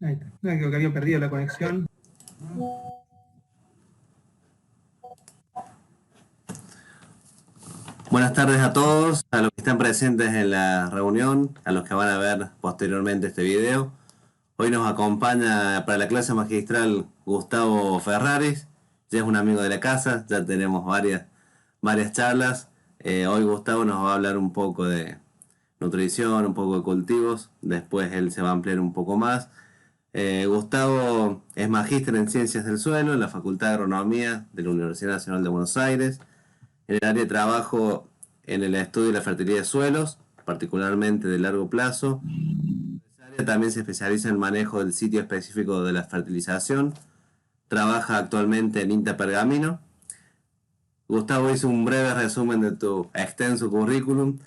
Ahí está. No, creo que había perdido la conexión. Buenas tardes a todos, a los que están presentes en la reunión, a los que van a ver posteriormente este video. Hoy nos acompaña para la clase magistral Gustavo Ferraris, ya es un amigo de la casa, ya tenemos varias charlas. Hoy Gustavo nos va a hablar un poco de nutrición, un poco de cultivos, después él se va a ampliar un poco más. Gustavo es magíster en Ciencias del Suelo en la Facultad de Agronomía de la Universidad Nacional de Buenos Aires. En el área de trabajo en el estudio de la fertilidad de suelos, particularmente de largo plazo. Esa área también se especializa en el manejo del sitio específico de la fertilización. Trabaja actualmente en INTA Pergamino. Gustavo hizo un breve resumen de tu extenso currículum.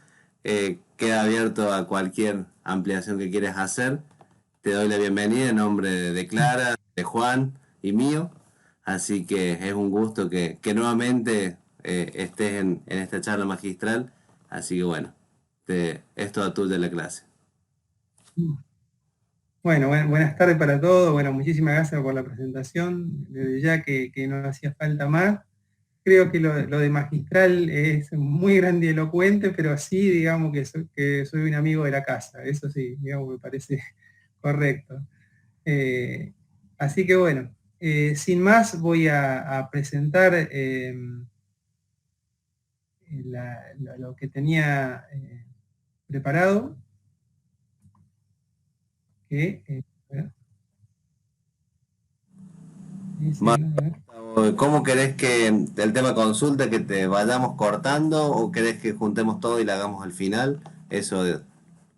Queda abierto a cualquier ampliación que quieras hacer. Te doy la bienvenida en nombre de Clara, de Juan y mío. Así que es un gusto que nuevamente estés en esta charla magistral. Así que bueno, es toda tuya la clase. Bueno, buenas tardes para todos. Bueno, muchísimas gracias por la presentación. Desde ya que no hacía falta más. Creo que lo de magistral es muy grandilocuente, pero sí, digamos que soy un amigo de la casa. Eso sí, digamos, me parece correcto. Así que bueno, sin más voy a presentar lo que tenía preparado. Que, ¿Cómo querés que el tema consulta que te vayamos cortando o querés que juntemos todo y la hagamos al final? Eso,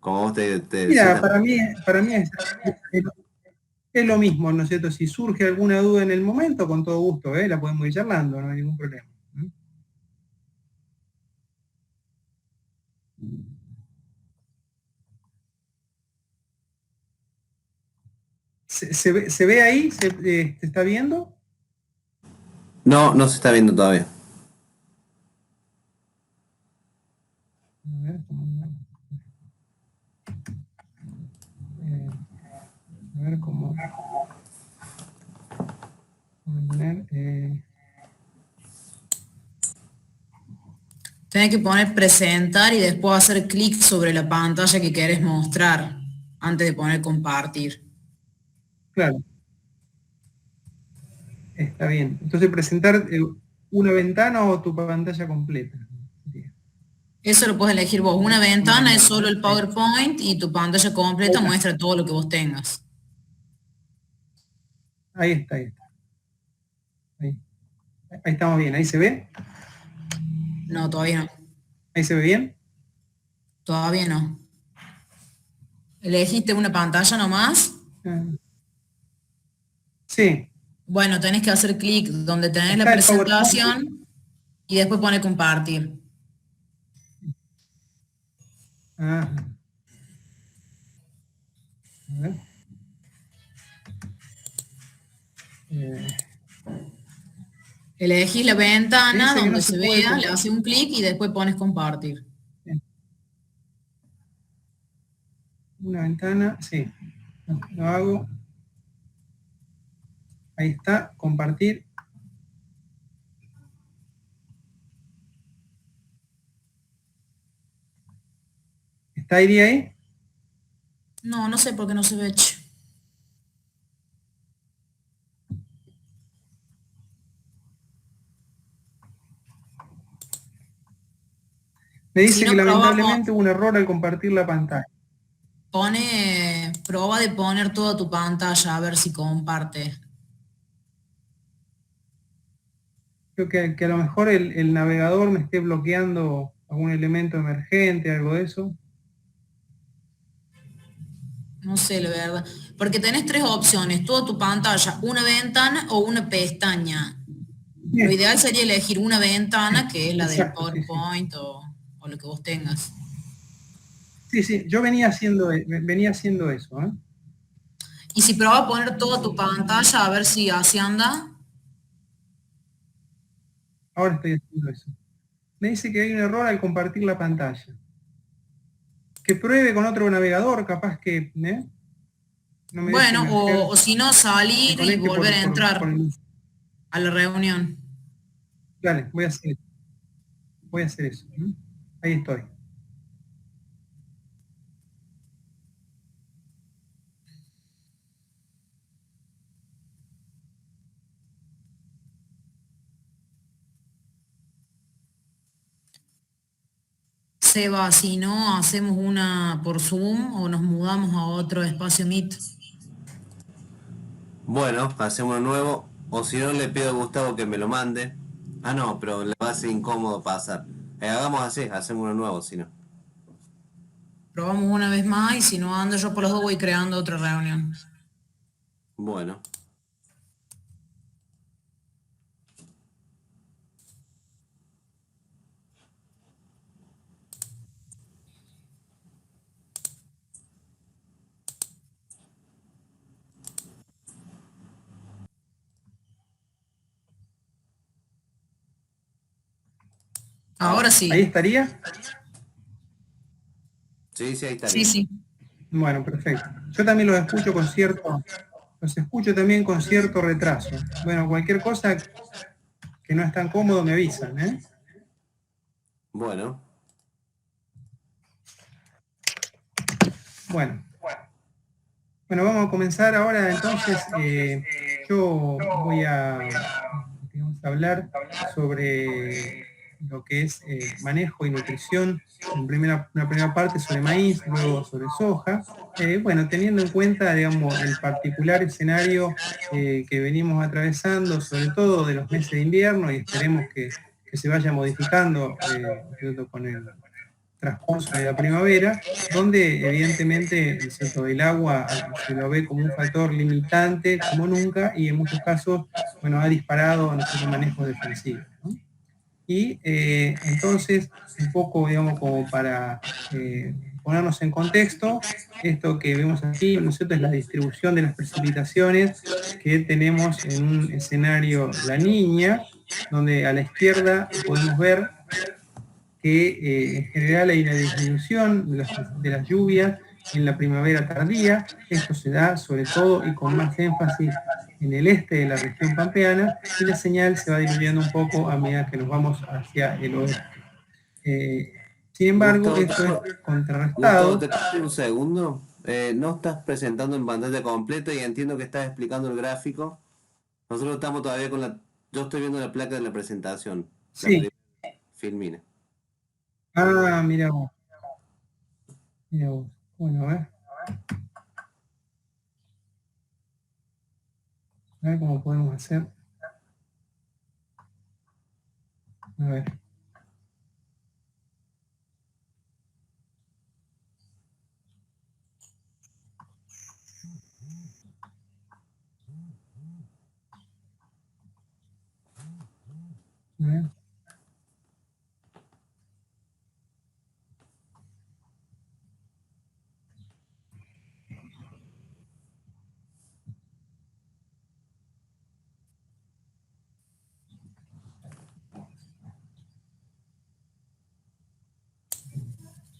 como vos te Mira, sientas. para mí es lo mismo, ¿no es cierto? Si surge alguna duda en el momento, con todo gusto, la podemos ir charlando, no hay ningún problema. ¿Se ve ahí? ¿Se está viendo? No, no se está viendo todavía. A ver, a ver cómo poner. Tenés que poner presentar y después hacer clic sobre la pantalla que querés mostrar antes de poner compartir. Claro. Está bien. Entonces presentar una ventana o tu pantalla completa. Eso lo puedes elegir vos. Una ventana es solo el PowerPoint y tu pantalla completa muestra todo lo que vos tengas. Ahí está, ahí está. Ahí estamos bien. ¿Ahí se ve? No, todavía no. ¿Ahí se ve bien? Todavía no. ¿Elegiste una pantalla nomás? Sí. Bueno, tenés que hacer clic donde tenés Está la el PowerPoint presentación y después pone compartir. Ah. A ver. Elegís la ventana Dice que donde no se se puede vea, le compartir. haces un clic y después pones compartir. Una ventana, sí. Lo hago. Ahí está, compartir. ¿Está ahí? No, no sé por qué no se ve. Me dice Si no, que probamos, lamentablemente hubo un error al compartir la pantalla. prueba de poner toda tu pantalla a ver si comparte. Creo que a lo mejor el navegador me esté bloqueando algún elemento emergente, algo de eso. No sé, la verdad. Porque tenés tres opciones, toda tu pantalla, una ventana o una pestaña. Bien. Lo ideal sería elegir una ventana, que es la del Exacto, sí, sí. PowerPoint o lo que vos tengas. Sí, sí, yo venía haciendo eso. Y si probás a poner toda tu pantalla a ver si así anda. Ahora estoy haciendo eso. Me dice que hay un error al compartir la pantalla. Que pruebe con otro navegador, capaz que... No me dejen Bueno, hacer, o si no, me salir y conecte volver a por entrar el... a la reunión. Dale, voy a hacer eso. ¿Mm? Ahí estoy. Seba, si no, hacemos una por Zoom o nos mudamos a otro espacio Meet. Bueno, hacemos uno nuevo. O si no, le pido a Gustavo que me lo mande. Ah, no, pero le va a ser incómodo pasar. Hagamos así, hacemos uno nuevo, si no. Probamos una vez más y si no ando yo por los dos voy creando otra reunión. Bueno. Ahora ¿Ahí sí. estaría? Sí, sí, ahí Sí, estaría. sí. Bueno, perfecto. Yo también los escucho también con cierto retraso. Bueno, cualquier cosa que no es tan cómodo me avisan, ¿eh? Bueno. Bueno, bueno, vamos a comenzar ahora. Entonces, yo voy a, digamos, hablar sobre lo que es manejo y nutrición. Una primera parte sobre maíz, luego sobre soja. Bueno, teniendo en cuenta, digamos, el particular escenario que venimos atravesando, sobre todo de los meses de invierno, y esperemos que se vaya modificando con el transcurso de la primavera, donde evidentemente el ciclo del agua se lo ve como un factor limitante como nunca y en muchos casos, bueno, ha disparado nuestro manejo defensivo, ¿no? Y entonces, un poco, digamos, como para ponernos en contexto, esto que vemos aquí, ¿no es cierto?, es la distribución de las precipitaciones que tenemos en un escenario La Niña, donde a la izquierda podemos ver que en general hay una disminución de las lluvias en la primavera tardía. Esto se da sobre todo y con más énfasis en el este de la región pampeana y la señal se va diluyendo un poco a medida que nos vamos hacia el oeste. Eh, Sin embargo, Gustavo, esto es Gustavo, contrarrestado. te pido un segundo. No estás presentando en pantalla completa y entiendo que estás explicando el gráfico. Nosotros estamos todavía con la... Yo estoy viendo la placa de la presentación. La Sí. primera filmina. Ah, mira vos. Mira vos. Bueno, a ver cómo podemos hacer. A ver. A ver.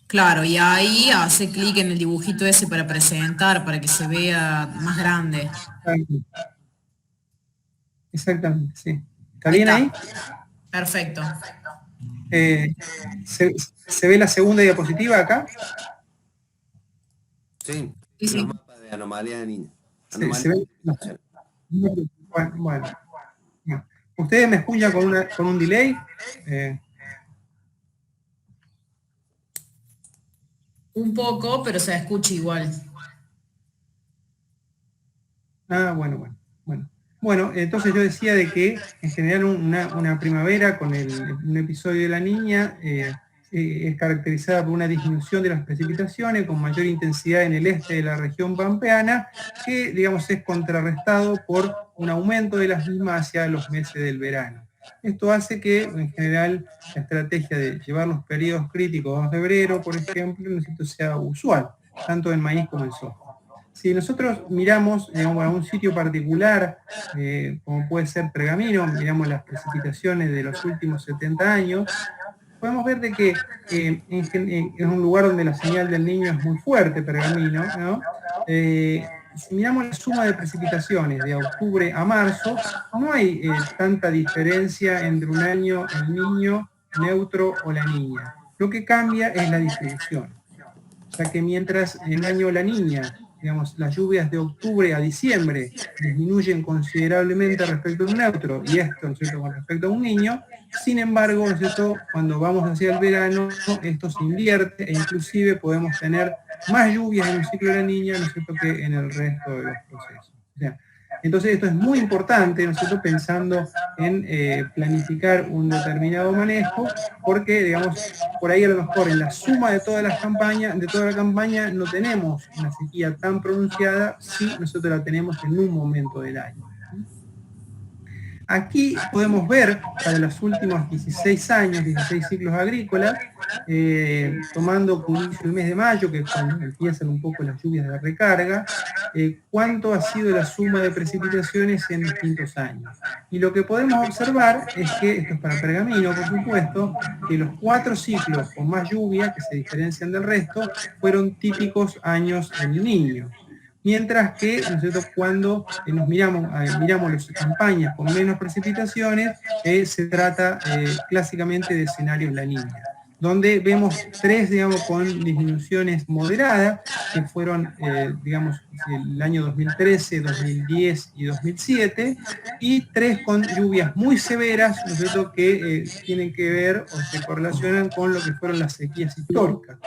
Claro, y ahí hace clic en el dibujito ese para presentar, para que se vea más grande. Exactamente, sí. ¿Está Ahí bien ahí? está. Perfecto. Eh, ¿Se ve la segunda diapositiva acá? Sí, Sí, los sí. mapas de anomalías de niños. Se Anomalías ve. de niños. Bueno, bueno. ¿Ustedes me escuchan con un delay? Eh, Un poco, pero se escucha igual. Bueno. Bueno, entonces yo decía de que en general una primavera con un episodio de La Niña es caracterizada por una disminución de las precipitaciones con mayor intensidad en el este de la región pampeana, que digamos es contrarrestado por un aumento de las mismas hacia los meses del verano. Esto hace que en general la estrategia de llevar los periodos críticos a febrero, por ejemplo, sea usual, tanto en maíz como en soja. Si nosotros miramos, digamos, a un sitio particular, como puede ser Pergamino, miramos las precipitaciones de los últimos 70 años, podemos ver de que es un lugar donde la señal del niño es muy fuerte, Pergamino, ¿no? si miramos la suma de precipitaciones de octubre a marzo, no hay tanta diferencia entre un año el niño neutro o la niña. Lo que cambia es la distribución. O sea que mientras en el año la niña, digamos, las lluvias de octubre a diciembre disminuyen considerablemente respecto a un neutro, y esto, ¿no es cierto?, con respecto a un niño, sin embargo, ¿no es cierto?, cuando vamos hacia el verano, esto se invierte, e inclusive podemos tener más lluvias en un ciclo de la niña, ¿no es cierto?, que en el resto de los procesos. O sea, entonces esto es muy importante, ¿no es cierto?, pensando en planificar un determinado manejo, porque, digamos, por ahí a lo mejor en la suma de todas las campañas, de toda la campaña, no tenemos una sequía tan pronunciada si nosotros la tenemos en un momento del año. Aquí podemos ver, para los últimos 16 años, 16 ciclos agrícolas, tomando como inicio el mes de mayo, que es cuando empiezan un poco las lluvias de recarga, cuánto ha sido la suma de precipitaciones en distintos años. Y lo que podemos observar es que, esto es para Pergamino, por supuesto, que los 4 ciclos con más lluvia, que se diferencian del resto, fueron típicos años del Niño. Mientras que, ¿no es cierto?, cuando nos miramos las campañas con menos precipitaciones, se trata clásicamente de escenarios La Niña, donde vemos 3, digamos, con disminuciones moderadas, que fueron, digamos, el año 2013, 2010 y 2007, y 3 con lluvias muy severas, ¿no es cierto?, que tienen que ver o se correlacionan con lo que fueron las sequías históricas,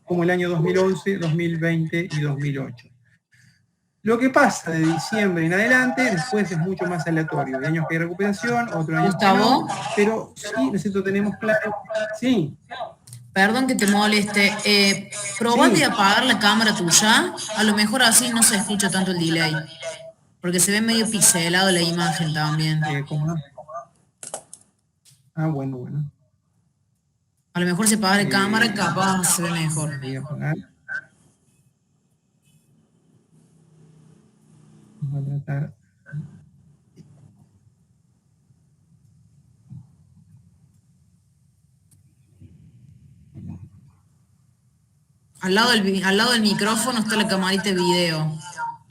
como el año 2011, 2020 y 2008. Lo que pasa de diciembre en adelante, después es mucho más aleatorio. Hay años que hay recuperación, otros años que no, pero sí, necesito tenemos claro. Sí. Perdón que te moleste. Probate a apagar la cámara tuya. A lo mejor así no se escucha tanto el delay. Porque se ve medio pixelado la imagen también. ¿Cómo no? Ah, bueno. A lo mejor se apaga la cámara y capaz se ve mejor. Voy a apagar. Vamos a tratar. Al lado del micrófono está la camarita de video,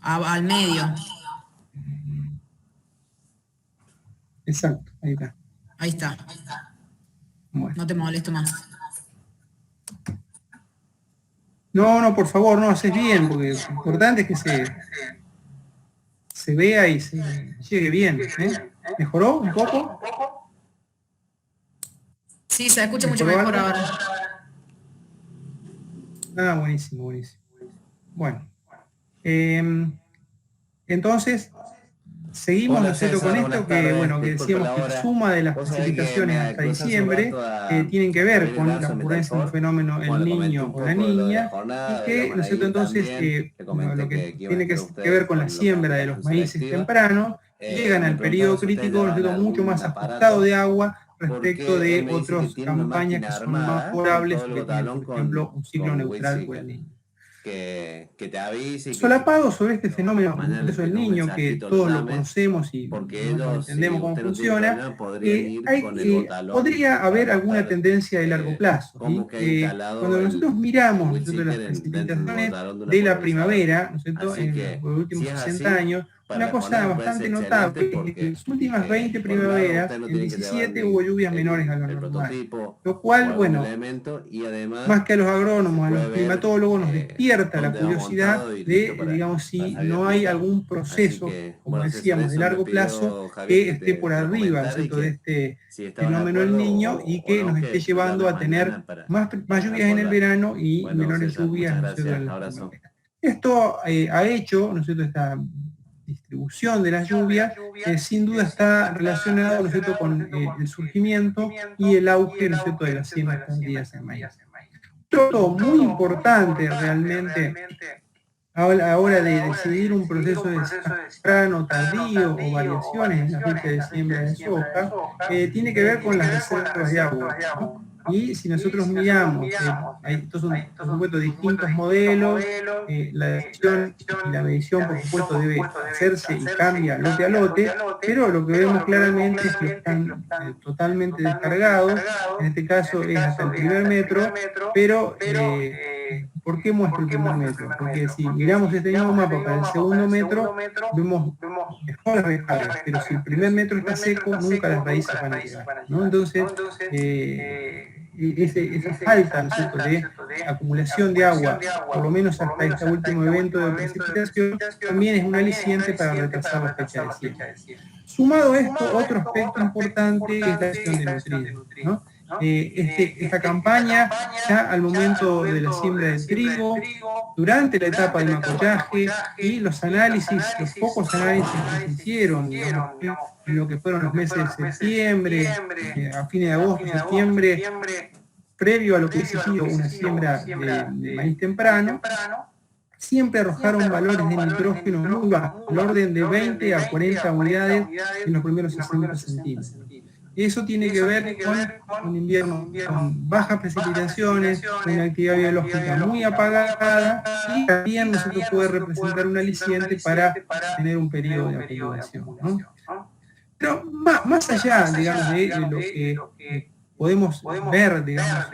al medio. Exacto, ahí está. Ahí está. Bueno. No te molesto más. No, por favor, no, haces bien, porque lo importante es que se vea y se llegue bien. ¿Mejoró un poco? Sí, se escucha mucho mejor ahora. Ah, buenísimo. Bueno. Entonces, seguimos nosotros con esto, que bueno, que decíamos que la suma de las precipitaciones hasta diciembre tienen que ver con la ocurrencia de un fenómeno el niño o la niña, y que, ¿no es cierto?, entonces lo que tiene que ver con la siembra de los maíces tempranos, llegan al periodo crítico, ¿no es cierto?, mucho más ajustado de agua respecto de otras campañas que son más favorables, que tienen, por ejemplo, un ciclo neutral por el niño. Que te avise. Solapado sobre este fenómeno del niño, que todos lo conocemos y entendemos cómo funciona, podría haber alguna tendencia de largo plazo. Cuando nosotros miramos las precipitaciones de la primavera, ¿no es cierto?, en los últimos 60 años, una cosa bastante notable es que en las últimas 20 primaveras, en 17 hubo lluvias menores a lo normal. Lo cual, bueno, más que a los agrónomos, a los climatólogos, nos despierta la curiosidad de, digamos, si no hay algún proceso, como decíamos, de largo plazo, que esté por arriba, ¿cierto?, de este fenómeno del niño, y que nos esté llevando a tener más lluvias en el verano y menores lluvias, ¿no es cierto?, en la primavera. Esto ha hecho, ¿no es cierto?, esta distribución de las lluvias, sin duda está relacionado, ¿no es cierto?, con el surgimiento y el auge, ¿no es cierto?, de las siembras tardías en maíz. Otro muy importante realmente a la hora de decidir un proceso de temprano, tardío o variaciones en la fecha de siembra de soja, tiene que ver con las reservas de agua, ¿no? Y si nosotros miramos, estos son, por supuesto, distintos modelos, la decisión y la medición, por supuesto, debe hacerse y cambia lote a lote, pero lo que vemos claramente es que están totalmente descargados, en este caso es hasta el primer metro, pero ¿Por qué muestro el primer metro? Porque si miramos este mismo mapa para el segundo metro, vemos mejores recargas, pero si el primer metro está seco, nunca las raíces van a llegar, ¿no? Entonces, esa falta, ¿no es cierto?, de acumulación de agua, por lo menos hasta este último evento de precipitación, también es un aliciente para retrasar la fecha de siembra. Sumado a esto, otro aspecto importante es la acción de nutrientes, ¿no? Esta campaña, ya al momento de la siembra del trigo, durante la etapa de macollaje y los pocos análisis que se hicieron, digamos, en lo que fueron los meses de septiembre, a fines de agosto, septiembre, previo a lo que hubiese sido una siembra de maíz temprano, siempre arrojaron valores de nitrógeno muy bajos, al orden de 20 a 40 unidades en los primeros 60 centímetros. Eso tiene que ver con un invierno con bajas precipitaciones, una actividad biológica muy apagada, y también nosotros puede representar un aliciente para tener un periodo de acumulación, ¿no? Pero más allá, digamos, de lo que podemos ver, digamos,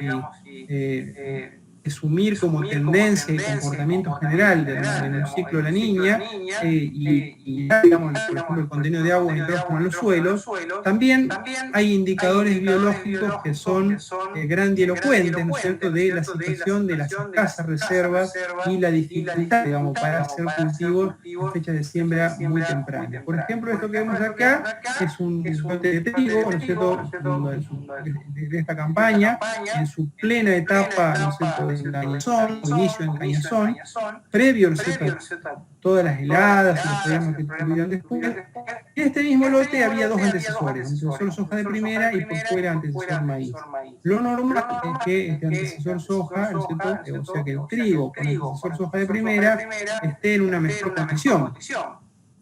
y asumir como tendencia y comportamiento general de un ciclo de la niña, y digamos, por ejemplo, el contenido de agua y nitrógeno en los suelos, también hay indicadores biológicos que son grandilocuentes, ¿no es cierto?, de la situación de las escasas reservas y la dificultad, digamos, para hacer cultivos en fechas de siembra muy tempranas. Por ejemplo, esto que vemos acá es un lote de trigo, ¿no es cierto?, de esta campaña, en su plena etapa, ¿no es cierto?, en Cañazón, o inicio en Cañazón, previo, ¿no es cierto?, todas las heladas y los problemas que tuvieron después. En este mismo lote había dos antecesores, antecesor soja de primera y por fuera antecesor maíz. Lo normal es que este antecesor soja, ¿no es cierto?, o sea que el trigo con antecesor soja de primera esté en una mejor condición,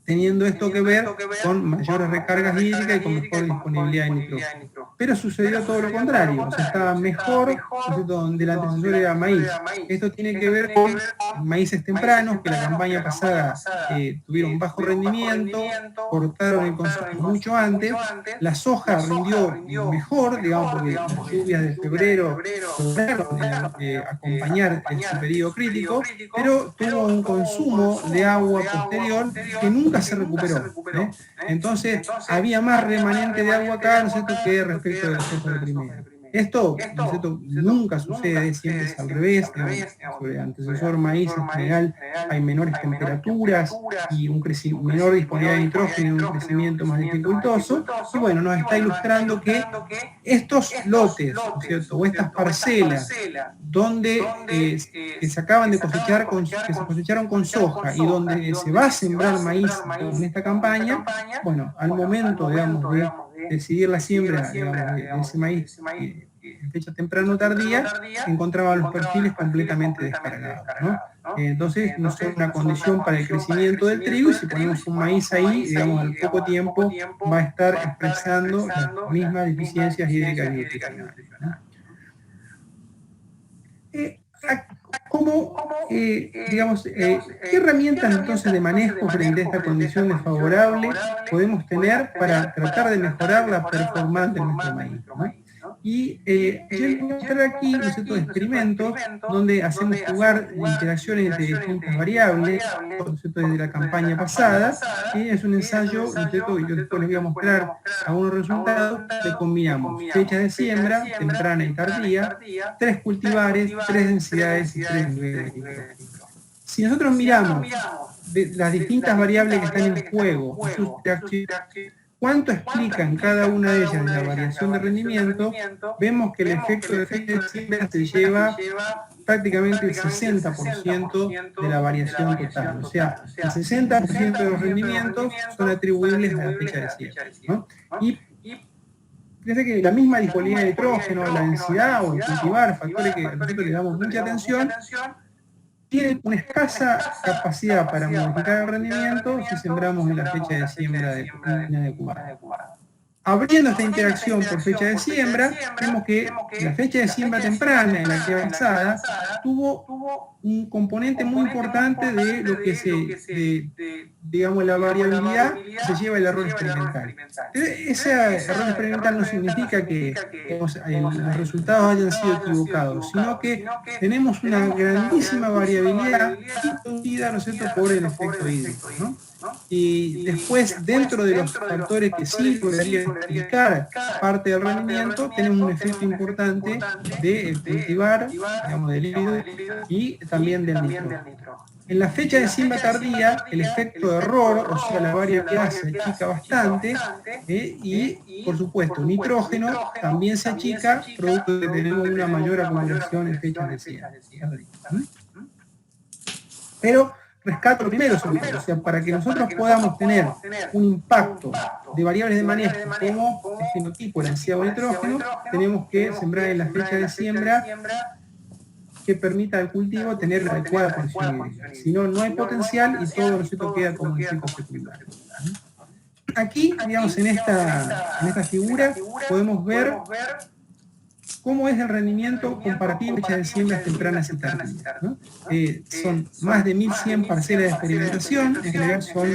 teniendo esto que ver con mayores recargas hídricas y con mejor disponibilidad de nitrógeno. Pero sucedió todo lo contrario, o sea, estaba mejor, ¿no? Donde el antecesor era maíz. Esto tiene que ver con maíces tempranos, que la campaña pasada tuvieron bajo rendimiento, cortaron el consumo mucho antes, la soja rindió mejor, digamos, porque las lluvias de febrero lograron acompañar ese periodo crítico, pero tuvo un consumo de agua posterior que nunca se recuperó. Entonces, había más remanente de agua acá, ¿no es cierto?, que respecto de la soja de primera. Esto, ¿no es cierto?, nunca sucede, siempre es al revés. Sobre antecesor maíz en general hay menores temperaturas y menor disponibilidad de nitrógeno y un crecimiento más dificultoso. Y bueno, nos está ilustrando que estos lotes, ¿no es cierto?, o estas parcelas donde que se acaban de cosechar, que se cosecharon con soja y donde se va a sembrar maíz en esta campaña, bueno, al momento, digamos, de decidir la siembra, digamos, de ese maíz en fecha temprana o tardía, encontraban los perfiles completamente descargados, ¿no? Entonces no son una condición para el crecimiento del trigo, y si ponemos un maíz ahí, digamos, al poco tiempo va a estar expresando las mismas deficiencias hídricas y nutricionales, ¿no? Digamos, ¿qué herramientas entonces de manejo frente a esta condición desfavorable podemos tener para tratar de mejorar la performance de nuestro maíz, ¿no? Y yo les voy a mostrar aquí, ¿no es cierto?, experimentos donde hacemos jugar interacciones de distintas variables, ¿no es cierto?, desde la campaña pasada, y es un ensayo, ¿no es cierto?, y yo después les voy a mostrar algunos resultados que combinamos fechas de siembra, temprana y tardía, 3 cultivares, 3 densidades y 3 niveles de nitrógeno. Si nosotros miramos las distintas variables que están en juego, sus interacciones, cuánto explican cada una de ellas la variación de rendimiento, vemos que el efecto de siembra se lleva prácticamente el 60% de la variación total. O sea, el 60% de los rendimientos son atribuibles a la fecha de siembra, ¿no? Y fíjense que la misma disponibilidad de nitrógeno, la densidad o el cultivar, factores que a nosotros le damos mucha atención, tienen una escasa capacidad para modificar el rendimiento si sembramos en la fecha de siembra inadecuada. Abriendo esta interacción por fecha de siembra, vemos que la fecha de siembra temprana en la que avanzada tuvo un componente muy importante de lo que digamos, la variabilidad que se lleva el error experimental. Ese error experimental no significa que digamos, los resultados hayan sido equivocados, sino que tenemos una grandísima variabilidad inducida, ¿no es cierto?, por el efecto hídrico, ¿no? Y después, dentro de los factores que sí lograría explicar parte del rendimiento, tenemos un efecto importante de cultivar, digamos, del híbrido y también del nitrógeno. En la fecha de siembra tardía, el efecto de error, o sea, la variabilidad se achica bastante, y, por supuesto, nitrógeno también se achica, producto de que tenemos una mayor acumulación en fechas de siembra. Pero rescato lo primero, sobre todo, o sea, para que nosotros podamos tener un impacto de variables de manejo como el fenotipo, el ansiado nitrógeno, tenemos que sembrar en la fecha de siembra que permita al cultivo tener la adecuada porción hídrica. Si no, no hay potencial y todo lo queda como efecto secundario. Aquí, digamos, en esta figura, podemos ver cómo es el rendimiento comparativo de fechas de siembra tempranas y tardías, ¿no? Son más de 1.100 parcelas de experimentación, en general son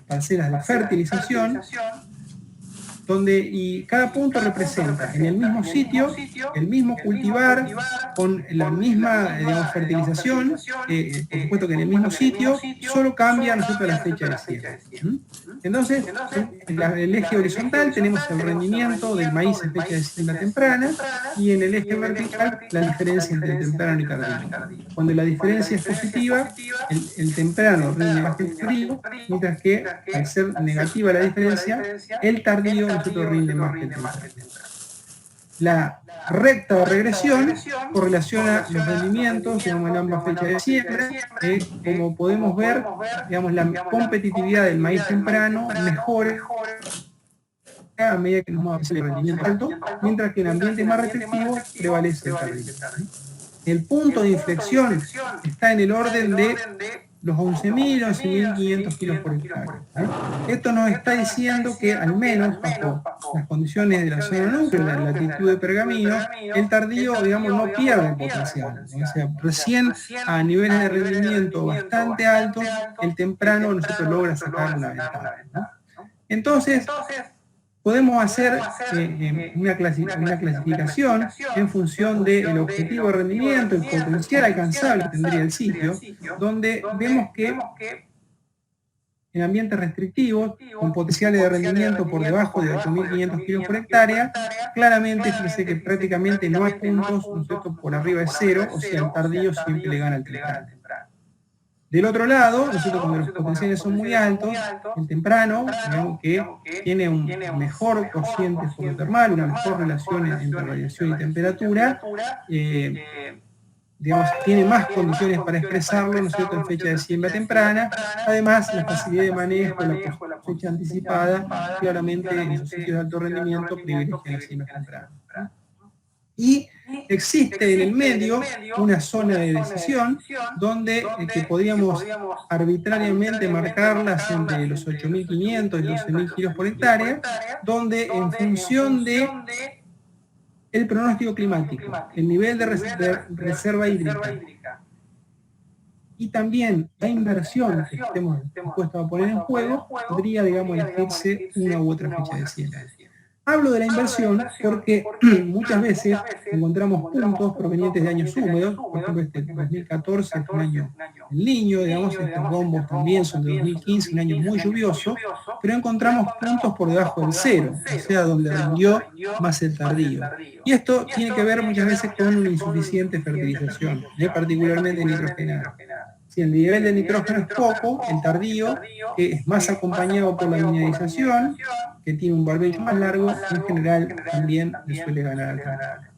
parcelas de fertilización, y cada punto representa en el mismo sitio, el mismo cultivar, con la misma, digamos, fertilización, por supuesto que en el mismo sitio, solo cambia, ¿no es cierto?, la fecha de siembra. Entonces, en el eje horizontal tenemos el rendimiento del maíz en fecha de siembra temprana, y en el eje vertical la diferencia entre temprano y tardío. Cuando la diferencia es positiva, el temprano rinde más que el tardío, mientras que al ser negativa la diferencia, el tardío nosotros rinde más que el temprano. La recta de regresión correlaciona los rendimientos, digamos, en ambas fechas de siembra. Como podemos ver, digamos, la competitividad del maíz temprano mejora a medida que nos vamos a el rendimiento alto, mientras que en ambientes más restrictivos prevalece el tardío. El punto de inflexión está en el orden de los 11.000, 11.500 kilos por hectárea. Esto nos está diciendo que, al menos bajo las condiciones de la zona núcleo, la latitud de Pergamino, el tardío, digamos, no pierde potencial. O sea, recién a niveles de rendimiento bastante altos, el temprano nosotros logra sacar una ventaja, ¿no? Entonces, podemos hacer una clasificación en función del objetivo de rendimiento, el potencial alcanzable que tendría el sitio, donde vemos que en ambientes restrictivos, con potenciales de rendimiento por debajo de 8.500 kilos por hectárea, claramente fíjense que prácticamente no hay puntos, ¿no es cierto?, por arriba de cero, o sea, el tardío siempre le gana al temprano. Del otro lado, nosotros, cuando los potenciales son muy altos, el temprano, digamos que tiene un mejor cociente fototermal, una mejor relación entre radiación y temperatura, digamos, tiene más condiciones para expresarlo, ¿no es cierto?, en fecha de siembra temprana. Además, la facilidad de manejo, la cosecha anticipada, claramente en esos sitios de alto rendimiento privilegian la siembra temprana. Y existe en el medio una zona de decisión donde que podríamos arbitrariamente marcarlas entre los 8.500 y 12.000 kilos por hectárea, donde en función de el pronóstico climático, el nivel de reserva hídrica y también la inversión que estemos dispuestos a poner en juego, podría, digamos, elegirse una u otra fecha de siembra. Hablo de la inversión porque muchas veces encontramos puntos provenientes de años húmedos, por ejemplo, este 2014 fue un año en Niño, digamos, estos rombos también son de 2015, un año muy lluvioso, pero encontramos puntos por debajo del cero, o sea, donde rindió más el tardío. Y esto tiene que ver muchas veces con una insuficiente fertilización, particularmente nitrogenada. Si el nivel de nitrógeno es poco, el tardío, que es más acompañado por la mineralización, que tiene un barbecho más largo, en general también le suele ganar al tardío.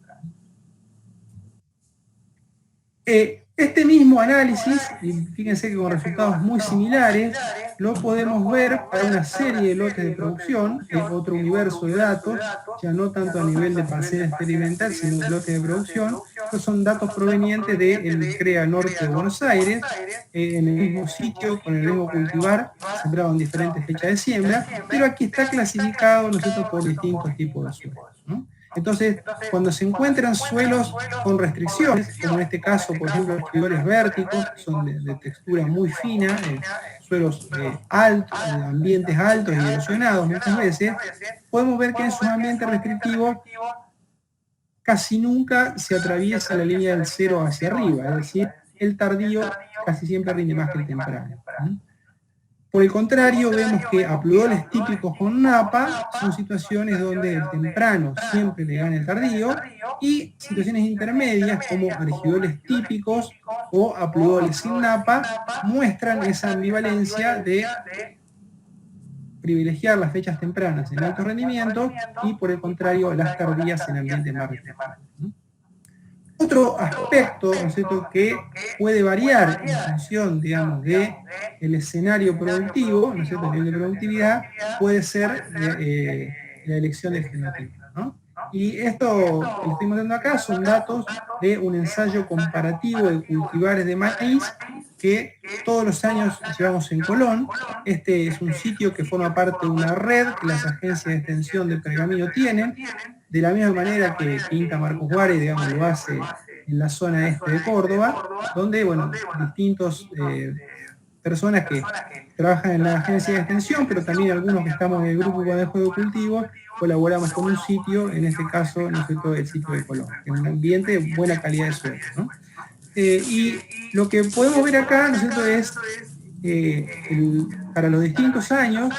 Este mismo análisis, y fíjense que con resultados muy similares, lo podemos ver para una serie de lotes de producción, que es otro universo de datos, ya no tanto a nivel de parcela experimental, sino de lotes de producción. Estos son datos provenientes del CREA Norte de Buenos Aires, en el mismo sitio, con el mismo cultivar, sembrado en diferentes fechas de siembra, pero aquí está clasificado, ¿no es cierto?, por distintos tipos de suelos, ¿no? Entonces, cuando se encuentran suelos con restricciones, como en este caso, por ejemplo, los bastidores vérticos, son de textura muy fina, suelos altos, ambientes altos y erosionados muchas veces, podemos ver que en sus ambientes restrictivos casi nunca se atraviesa la línea del cero hacia arriba, es decir, el tardío casi siempre rinde más que el temprano. Por el contrario, vemos que a pluviales típicos con napa son situaciones donde el temprano siempre le gana el tardío, y situaciones intermedias como argidoles típicos o a pluviales sin napa muestran esa ambivalencia de privilegiar las fechas tempranas en alto rendimiento y por el contrario las tardías en ambientes más restrictivos. Otro aspecto, ¿no es cierto?, que puede variar en función, digamos, del escenario productivo, ¿no es cierto?, el nivel de productividad, puede ser la elección del fenotipo, ¿no? Y esto que estoy mostrando acá son datos de un ensayo comparativo de cultivares de maíz que todos los años llevamos en Colón. Este es un sitio que forma parte de una red que las agencias de extensión de Pergamino tienen, de la misma manera que INTA Marcos Juárez, digamos, lo hace en la zona este de Córdoba, donde, bueno, distintos personas que trabajan en la agencia de extensión, pero también algunos que estamos en el grupo Manejo de Cultivos, colaboramos con un sitio, en este caso, ¿no es cierto?, el sitio de Colón, en un ambiente de buena calidad de suelo, ¿no? Y lo que podemos ver acá, ¿no es cierto?, es para los distintos años,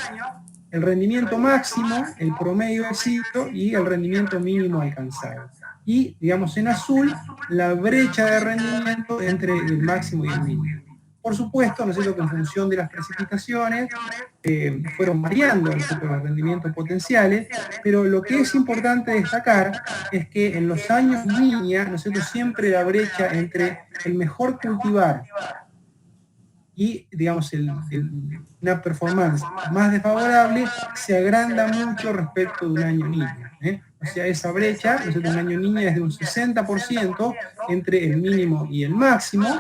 el rendimiento máximo, el promedio del sitio y el rendimiento mínimo alcanzado. Y, digamos, en azul, la brecha de rendimiento entre el máximo y el mínimo. Por supuesto, ¿no es cierto?, que en función de las precipitaciones fueron variando, ¿no es cierto?, los rendimientos potenciales, pero lo que es importante destacar es que en los años niña, ¿no es cierto?, siempre la brecha entre el mejor cultivar y, digamos, una performance más desfavorable se agranda mucho respecto de un año niño, ¿eh? O sea, esa brecha, ¿no es cierto?, un año niña es de un 60% entre el mínimo y el máximo,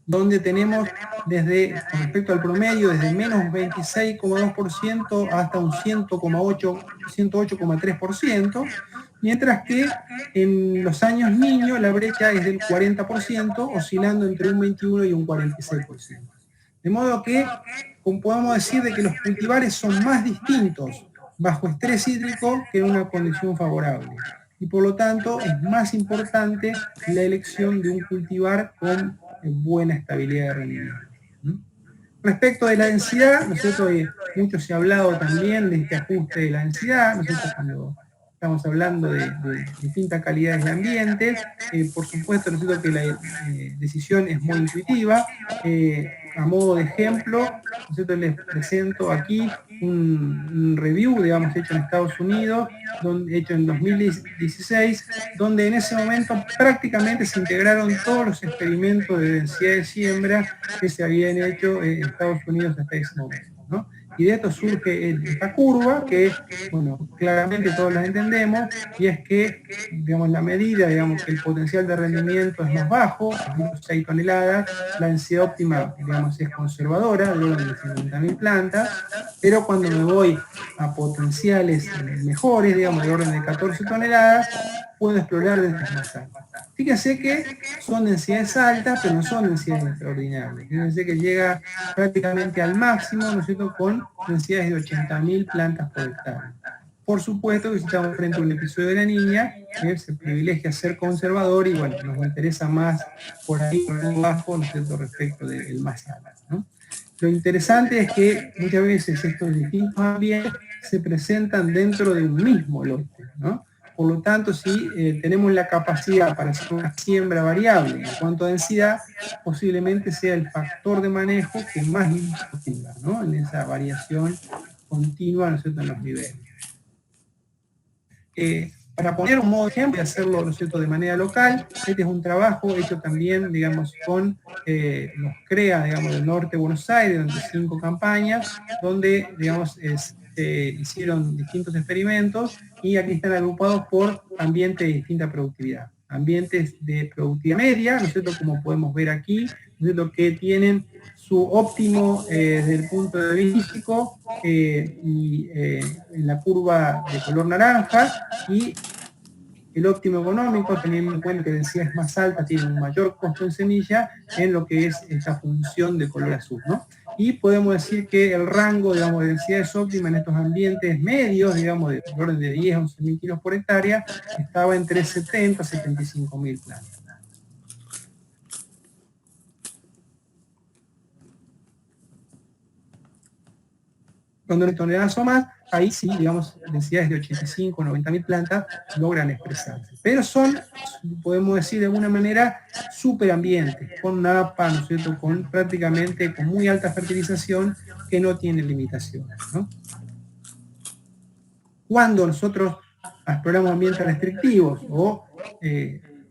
donde tenemos desde, con respecto al promedio, desde menos 26,2% hasta un 108,3%, mientras que en los años niños la brecha es del 40%, oscilando entre un 21 y un 46%. De modo que podemos decir de que los cultivares son más distintos bajo estrés hídrico que en una condición favorable. Y por lo tanto es más importante la elección de un cultivar con buena estabilidad de rendimiento. Respecto de la densidad, ¿no es cierto?, mucho se ha hablado también de este ajuste de la densidad, ¿no es cierto?, cuando estamos hablando de distintas calidades de ambientes. Por supuesto, ¿no es cierto?, que la decisión es muy intuitiva. A modo de ejemplo, ¿no es cierto?, les presento aquí un review, digamos, hecho en Estados Unidos, hecho en 2016, donde en ese momento prácticamente se integraron todos los experimentos de densidad de siembra que se habían hecho en Estados Unidos hasta ese momento, ¿no? Y de esto surge esta curva que, bueno, claramente todos la entendemos, y es que, digamos, la medida, digamos, que el potencial de rendimiento es más bajo, 6 toneladas, la densidad óptima, digamos, es conservadora, de orden de 50.000 plantas, pero cuando me voy a potenciales mejores, digamos, de orden de 14 toneladas, puedo explorar densidades más altas. Fíjense que son densidades altas, pero no son densidades extraordinarias. Fíjense que llega prácticamente al máximo, ¿no es cierto?, con densidades de 80.000 plantas por hectárea. Por supuesto que si estamos frente a un episodio de la niña, se privilegia ser conservador y, bueno, nos interesa más por ahí, por lo bajo, ¿no es cierto?, respecto del más alto, ¿no? Lo interesante es que muchas veces estos distintos ambientes se presentan dentro de un mismo lote, ¿no? Por lo tanto, si tenemos la capacidad para hacer una siembra variable en cuanto a densidad, posiblemente sea el factor de manejo que más influya, ¿no?, en esa variación continua, ¿no es cierto?, en los niveles. Para poner un modo de ejemplo y hacerlo, ¿no es cierto?, de manera local, este es un trabajo hecho también, digamos, con los CREA, digamos, del norte de Buenos Aires, donde 5 campañas, donde, digamos, hicieron distintos experimentos y aquí están agrupados por ambientes de distinta productividad. Ambientes de productividad media, ¿no es cierto?, como podemos ver aquí, ¿no es cierto?, que tienen su óptimo desde el punto de vista físico en la curva de color naranja, y el óptimo económico, teniendo en cuenta que densidades más altas tienen un mayor costo en semilla, en lo que es esta función de color azul, ¿no? Y podemos decir que el rango, digamos, de densidades óptimas en estos ambientes medios, digamos, de orden de 10 a 11.000 kilos por hectárea, estaba entre 70 a 75.000 plantas. Cuando en toneladas o más, ahí sí, digamos, densidades de 85 o 90.000 plantas logran expresarse. Pero son, podemos decir de alguna manera, superambientes, con napa, ¿no es cierto?, con prácticamente con muy alta fertilización que no tienen limitaciones, ¿no? Cuando nosotros exploramos ambientes restrictivos o,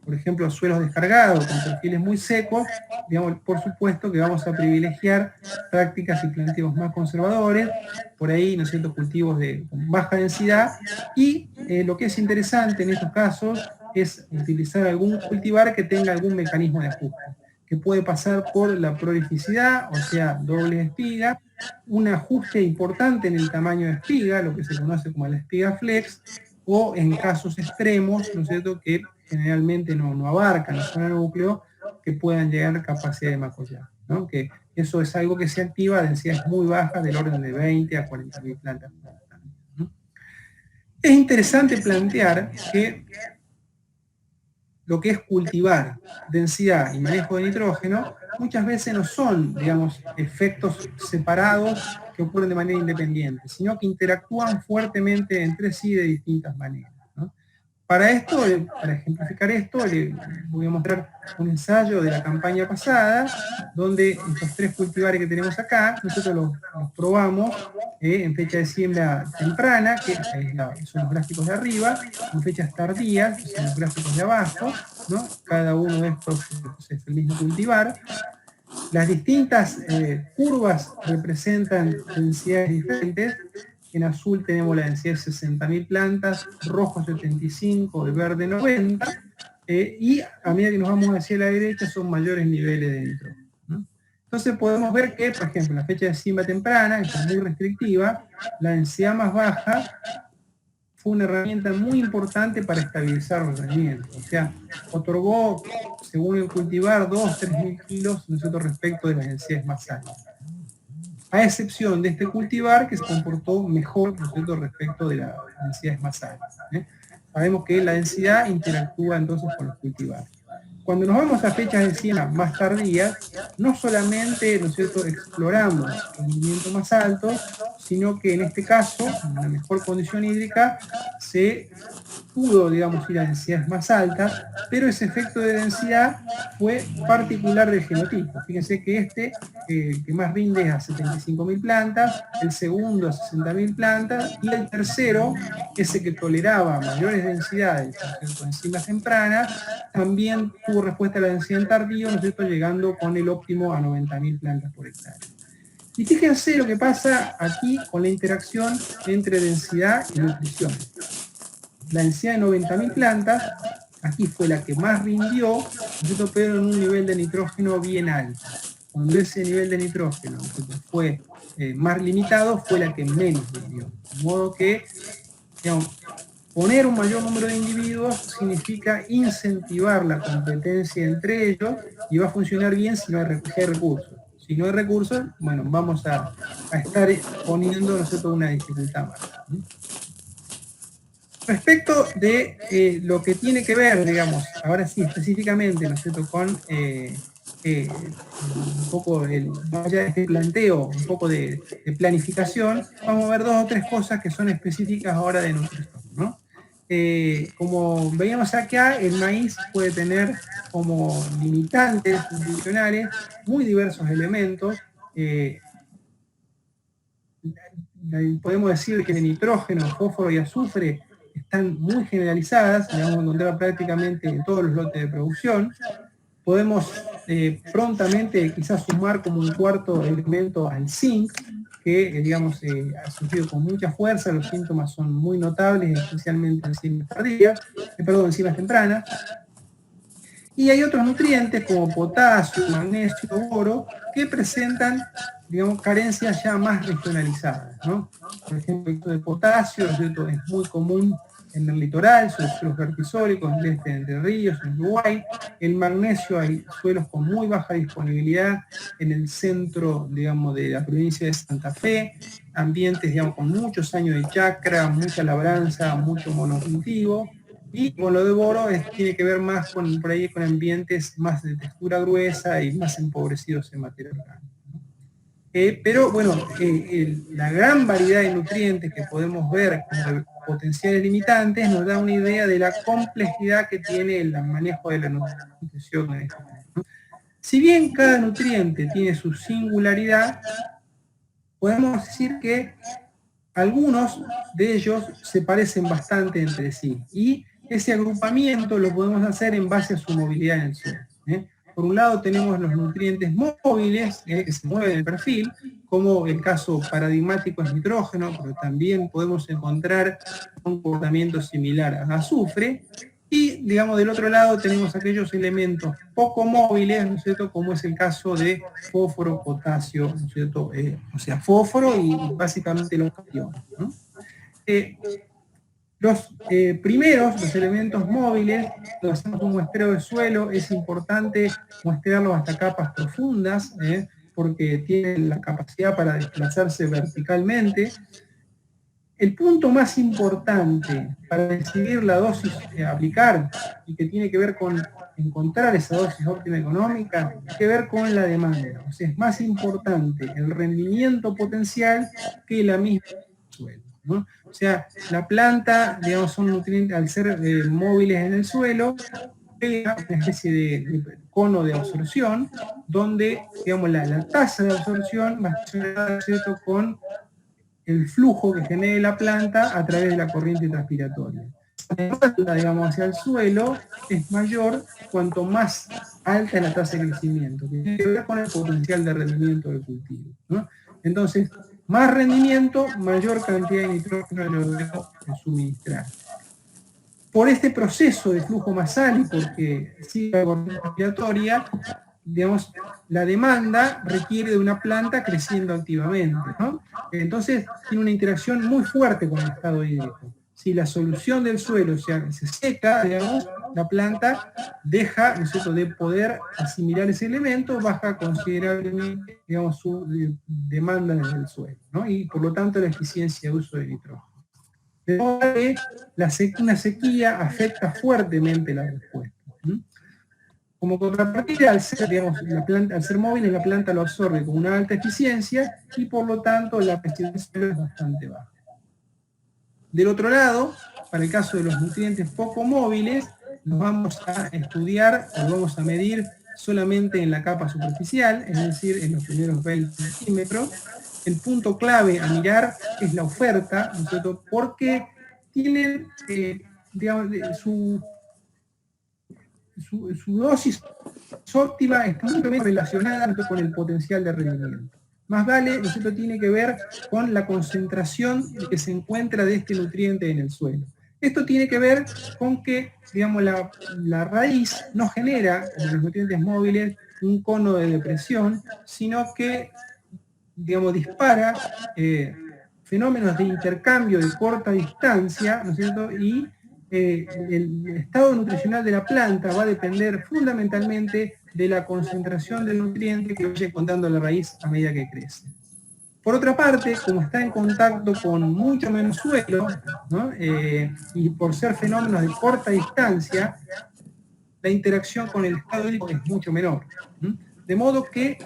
por ejemplo, suelos descargados con perfiles muy secos, digamos, por supuesto que vamos a privilegiar prácticas y planteos más conservadores, por ahí, ¿no es cierto?, cultivos con baja densidad, y lo que es interesante en estos casos es utilizar algún cultivar que tenga algún mecanismo de ajuste, que puede pasar por la prolificidad, o sea, doble espiga, un ajuste importante en el tamaño de espiga, lo que se conoce como la espiga flex, o en casos extremos, ¿no es cierto?, que generalmente no abarcan la zona núcleo, que puedan llegar a capacidad de macollar, ¿no? Que eso es algo que se activa a densidades muy bajas, del orden de 20 a 40.000 plantas por hectárea, ¿no? Es interesante plantear que lo que es cultivar, densidad y manejo de nitrógeno, muchas veces no son, digamos, efectos separados que ocurren de manera independiente, sino que interactúan fuertemente entre sí de distintas maneras, ¿no? Para esto, para ejemplificar esto, les voy a mostrar un ensayo de la campaña pasada, donde estos 3 cultivares que tenemos acá, nosotros los probamos en fecha de siembra temprana, que son los gráficos de arriba, en fechas tardías, que son los gráficos de abajo, ¿no? Cada uno de estos es el mismo cultivar. Las distintas curvas representan densidades diferentes. En azul tenemos la densidad de 60.000 plantas, rojo 75, de verde 90, y a medida que nos vamos hacia la derecha son mayores niveles de nitrógeno, ¿no? Entonces podemos ver que, por ejemplo, en la fecha de siembra temprana, que es muy restrictiva, la densidad más baja fue una herramienta muy importante para estabilizar los rendimientos. O sea, otorgó, según el cultivar, 2.000-3.000 kilos, ¿no es cierto?, respecto de las densidades más altas. A excepción de este cultivar que se comportó mejor, ¿no es cierto?, respecto de las densidades más altas, ¿eh? Sabemos que la densidad interactúa entonces con los cultivares. Cuando nos vamos a fechas de siembra más tardías, no solamente, ¿no es cierto?, exploramos rendimientos más altos, sino que en este caso, en una mejor condición hídrica, se pudo, digamos, ir a densidades más altas, pero ese efecto de densidad fue particular del genotipo. Fíjense que este, que más rinde es a 75.000 plantas, el segundo a 60.000 plantas, y el tercero, ese que toleraba mayores densidades, ¿no es cierto?, enzimas tempranas, también tuvo respuesta a la densidad en tardío, ¿no es cierto?, llegando con el óptimo a 90.000 plantas por hectárea. Y fíjense lo que pasa aquí con la interacción entre densidad y nutrición. La densidad de 90.000 plantas, aquí fue la que más rindió, ¿no es cierto?, pero en un nivel de nitrógeno bien alto. Cuando ese nivel de nitrógeno, ¿no es cierto?, fue más limitado, fue la que menos rindió. De modo que, digamos, poner un mayor número de individuos significa incentivar la competencia entre ellos, y va a funcionar bien si hay recursos. Si no hay recursos, bueno, vamos a estar poniendo, ¿no es cierto?, una dificultad más, ¿no? Respecto de lo que tiene que ver, digamos, ahora sí, específicamente, ¿no es cierto?, con un poco más allá de este planteo, un poco de planificación, vamos a ver 2 o 3 cosas que son específicas ahora de nutrición, ¿no? Como veíamos acá, el maíz puede tener como limitantes nutricionales muy diversos elementos. Podemos decir que de nitrógeno, fósforo y azufre están muy generalizadas, las vamos a encontrar prácticamente en todos los lotes de producción. Podemos prontamente quizás sumar como un cuarto elemento al zinc, que digamos ha surgido con mucha fuerza, los síntomas son muy notables, especialmente en enzimas tempranas. Y hay otros nutrientes como potasio, magnesio, boro, que presentan, digamos, carencias ya más regionalizadas, ¿no? Por ejemplo, el de potasio, ¿cierto?, es muy común en el litoral, sobre suelos vertisólicos, en el este de Entre Ríos, en Uruguay. El magnesio, hay suelos con muy baja disponibilidad en el centro, digamos, de la provincia de Santa Fe, ambientes, digamos, con muchos años de chacra, mucha labranza, mucho monocultivo. Y con lo de boro tiene que ver más con, por ahí, con ambientes más de textura gruesa y más empobrecidos en materia orgánica. Pero bueno, la gran variedad de nutrientes que podemos ver como potenciales limitantes nos da una idea de la complejidad que tiene el manejo de la nutrición en este caso. Si bien cada nutriente tiene su singularidad, podemos decir que algunos de ellos se parecen bastante entre sí, y ese agrupamiento lo podemos hacer en base a su movilidad en el suelo. Por un lado tenemos los nutrientes móviles que se mueven en el perfil, como el caso paradigmático es nitrógeno, pero también podemos encontrar un comportamiento similar a azufre. Y, digamos, del otro lado tenemos aquellos elementos poco móviles, ¿no es cierto?, como es el caso de fósforo, potasio, ¿no es cierto?, o sea, fósforo y básicamente los cationes, ¿no? Los primeros, los elementos móviles, lo hacemos un muestreo de suelo, es importante muestrearlos hasta capas profundas, porque tienen la capacidad para desplazarse verticalmente. El punto más importante para decidir la dosis a aplicar, y que tiene que ver con encontrar esa dosis óptima económica, tiene que ver con la demanda. O sea, es más importante el rendimiento potencial que la misma suelo, ¿no? O sea, la planta, digamos, son nutrientes, al ser móviles en el suelo, crea una especie de cono de absorción, donde, digamos, la tasa de absorción va a estar, ¿cierto?, con el flujo que genere la planta a través de la corriente transpiratoria. La demanda, digamos, hacia el suelo es mayor cuanto más alta es la tasa de crecimiento, que tiene que ver con el potencial de rendimiento del cultivo, ¿no? Entonces, más rendimiento, mayor cantidad de nitrógeno logrado suministrar. Por este proceso de flujo basal y porque sigue la corriente respiratoria, digamos, la demanda requiere de una planta creciendo activamente, ¿no? Entonces, tiene una interacción muy fuerte con el estado hídrico. Si la solución del suelo se seca, digamos, la planta deja, ¿no es cierto?, de poder asimilar ese elemento, baja considerablemente, digamos, su demanda en el suelo, ¿no? Y por lo tanto la eficiencia de uso de nitrógeno. De modo que una sequía afecta fuertemente la respuesta. Como contrapartida, al ser, digamos, al ser móvil, la planta lo absorbe con una alta eficiencia y por lo tanto la presión del suelo es bastante baja. Del otro lado, para el caso de los nutrientes poco móviles, los vamos a estudiar o vamos a medir solamente en la capa superficial, es decir, en los primeros 20 centímetros. El punto clave a mirar es la oferta, ¿no es cierto?, porque tienen, digamos, su dosis óptima está muy relacionada con el potencial de rendimiento. Más vale, ¿no es cierto?, tiene que ver con la concentración que se encuentra de este nutriente en el suelo. Esto tiene que ver con que, digamos, la raíz no genera, como los nutrientes móviles, un cono de depresión, sino que, digamos, dispara fenómenos de intercambio de corta distancia, ¿no es cierto?, y el estado nutricional de la planta va a depender fundamentalmente de la concentración del nutriente que vaya encontrando la raíz a medida que crece. Por otra parte, como está en contacto con mucho menos suelo, ¿no?, y por ser fenómenos de corta distancia, la interacción con el estado hídrico es mucho menor. De modo que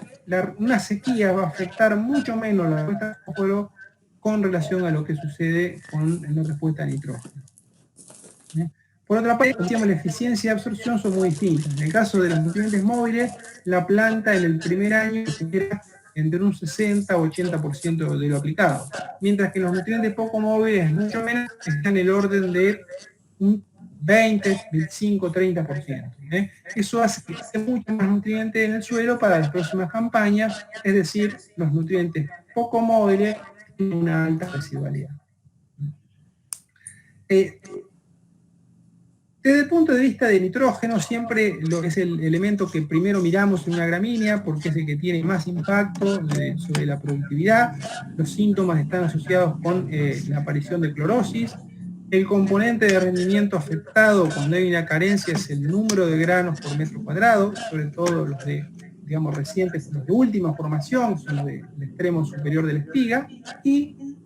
una sequía va a afectar mucho menos la respuesta al fósforo con relación a lo que sucede con la respuesta a nitrógeno. Por otra parte, como decíamos, la eficiencia de absorción son muy distintas. En el caso de los nutrientes móviles, la planta en el primer año genera entre un 60 o 80% de lo aplicado, mientras que los nutrientes poco móviles, mucho menos, están en el orden de un 20, 25, 30%. Eso hace que esté mucho más nutriente en el suelo para las próximas campañas, es decir, los nutrientes poco móviles tienen una alta residualidad. Desde el punto de vista de nitrógeno, siempre lo que es el elemento que primero miramos en una gramínea, porque es el que tiene más impacto sobre la productividad. Los síntomas están asociados con la aparición de clorosis. El componente de rendimiento afectado cuando hay una carencia es el número de granos por metro cuadrado, sobre todo los de, digamos, recientes, los de última formación, son los del extremo superior de la espiga, y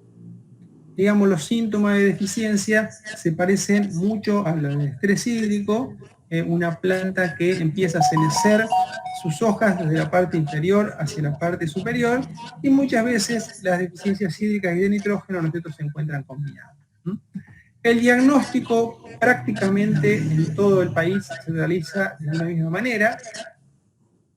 digamos, los síntomas de deficiencia se parecen mucho a los del estrés hídrico, una planta que empieza a senecer sus hojas desde la parte inferior hacia la parte superior, y muchas veces las deficiencias hídricas y de nitrógeno, nosotros se encuentran combinadas. El diagnóstico prácticamente en todo el país se realiza de la misma manera,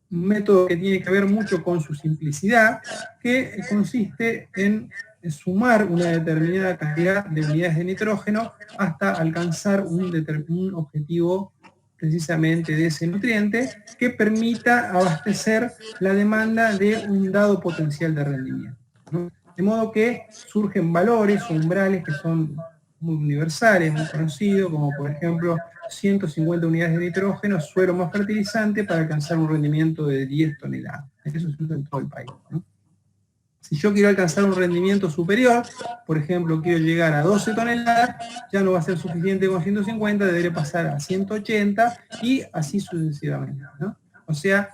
un método que tiene que ver mucho con su simplicidad, que consiste en sumar una determinada cantidad de unidades de nitrógeno hasta alcanzar un objetivo precisamente de ese nutriente que permita abastecer la demanda de un dado potencial de rendimiento, ¿no? De modo que surgen valores o umbrales que son muy universales, muy conocidos, como por ejemplo 150 unidades de nitrógeno, suelo más fertilizante para alcanzar un rendimiento de 10 toneladas. Eso se usa en todo el país, ¿no? Si yo quiero alcanzar un rendimiento superior, por ejemplo, quiero llegar a 12 toneladas, ya no va a ser suficiente con 150, deberé pasar a 180 y así sucesivamente, ¿no? O sea,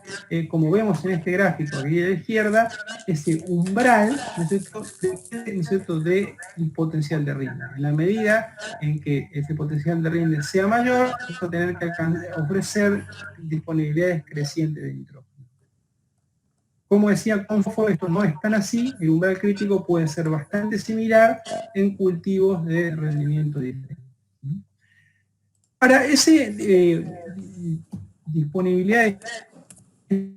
como vemos en este gráfico aquí a la izquierda, ese umbral, ¿no es cierto?, del potencial de rinde. En la medida en que ese potencial de rinde sea mayor, vamos a tener que ofrecer disponibilidades crecientes de nitrógeno. Como decía Confo, esto no es tan así, el umbral crítico puede ser bastante similar en cultivos de rendimiento diferente. Para ese disponibilidad de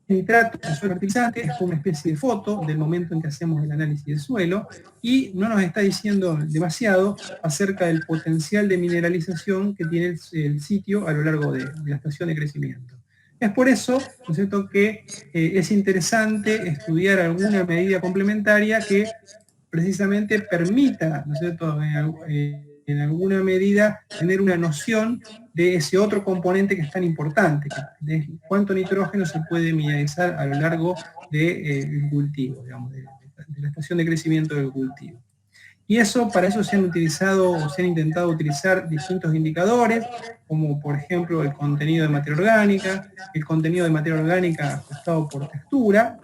nitratos de suelo fertilizante es como una especie de foto del momento en que hacemos el análisis del suelo y no nos está diciendo demasiado acerca del potencial de mineralización que tiene el sitio a lo largo de la estación de crecimiento. Es por eso, ¿no es cierto?, que es interesante estudiar alguna medida complementaria que precisamente permita, ¿no es cierto?, en alguna medida tener una noción de ese otro componente que es tan importante, de cuánto nitrógeno se puede mineralizar a lo largo del cultivo, digamos, de la estación de crecimiento del cultivo. Y para eso se han utilizado o se han intentado utilizar distintos indicadores, como por ejemplo el contenido de materia orgánica, el contenido de materia orgánica ajustado por textura,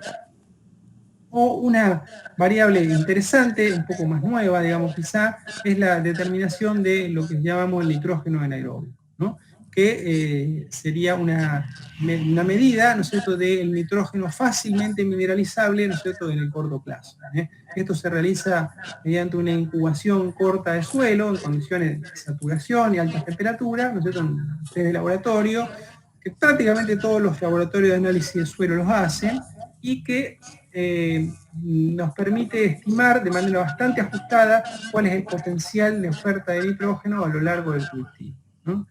o una variable interesante, un poco más nueva, digamos, quizá, es la determinación de lo que llamamos el nitrógeno anaeróbico, ¿no?, que sería una medida, ¿no es cierto?, del nitrógeno fácilmente mineralizable, ¿no es cierto?, en el corto plazo. Esto se realiza mediante una incubación corta de suelo, en condiciones de saturación y alta temperatura, ¿no es cierto?, en test de laboratorio, que prácticamente todos los laboratorios de análisis de suelo los hacen, y que nos permite estimar de manera bastante ajustada cuál es el potencial de oferta de nitrógeno a lo largo del cultivo, ¿no?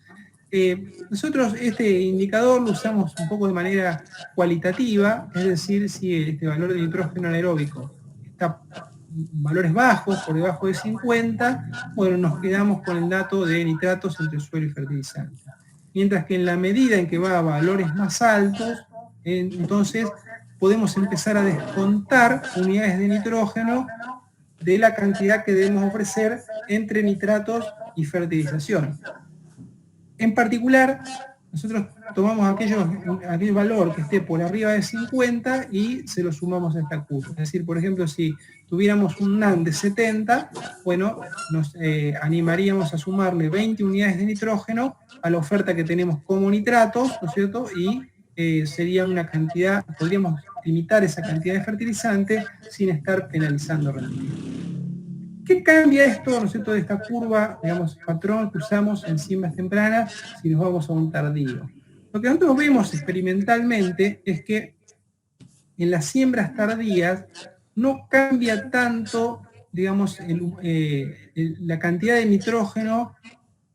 Nosotros este indicador lo usamos un poco de manera cualitativa, es decir, si este valor de nitrógeno anaeróbico está en valores bajos, por debajo de 50, bueno, nos quedamos con el dato de nitratos entre suelo y fertilizante. Mientras que en la medida en que va a valores más altos, entonces podemos empezar a descontar unidades de nitrógeno de la cantidad que debemos ofrecer entre nitratos y fertilización. En particular, nosotros tomamos aquel valor que esté por arriba de 50 y se lo sumamos a esta curva. Es decir, por ejemplo, si tuviéramos un NAN de 70, bueno, nos animaríamos a sumarle 20 unidades de nitrógeno a la oferta que tenemos como nitratos, ¿no es cierto?, y sería una cantidad, podríamos limitar esa cantidad de fertilizante sin estar penalizando rendimiento. ¿Qué cambia esto, ¿no es cierto?, de esta curva, digamos, patrón que usamos en siembras tempranas si nos vamos a un tardío? Lo que nosotros vemos experimentalmente es que en las siembras tardías no cambia tanto, digamos, la cantidad de nitrógeno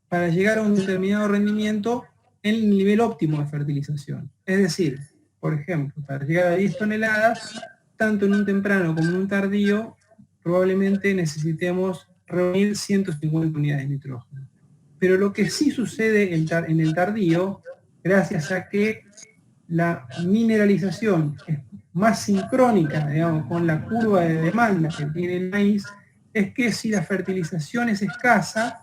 para llegar a un determinado rendimiento en el nivel óptimo de fertilización. Es decir, por ejemplo, para llegar a 10 toneladas, tanto en un temprano como en un tardío, probablemente necesitemos reunir 150 unidades de nitrógeno. Pero lo que sí sucede en el tardío, gracias a que la mineralización es más sincrónica, digamos, con la curva de demanda que tiene el maíz, es que si la fertilización es escasa,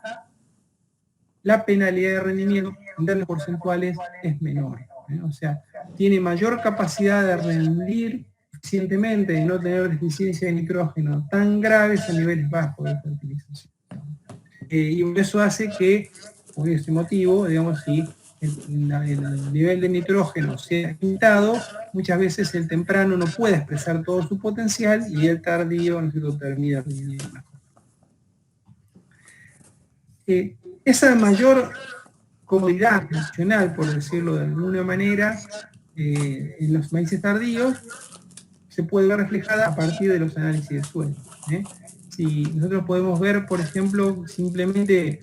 la penalidad de rendimiento en términos porcentuales es menor. O sea, tiene mayor capacidad de rendir eficientemente, de no tener deficiencia de nitrógeno tan graves a niveles bajos de fertilización. Y eso hace que, por ese motivo, digamos, si el nivel de nitrógeno sea limitado, muchas veces el temprano no puede expresar todo su potencial y el tardío no se lo termina rendiendo mejor. Esa mayor comodidad funcional, por decirlo de alguna manera, en los maíces tardíos, se puede ver reflejada a partir de los análisis de suelo. Si nosotros podemos ver, por ejemplo, simplemente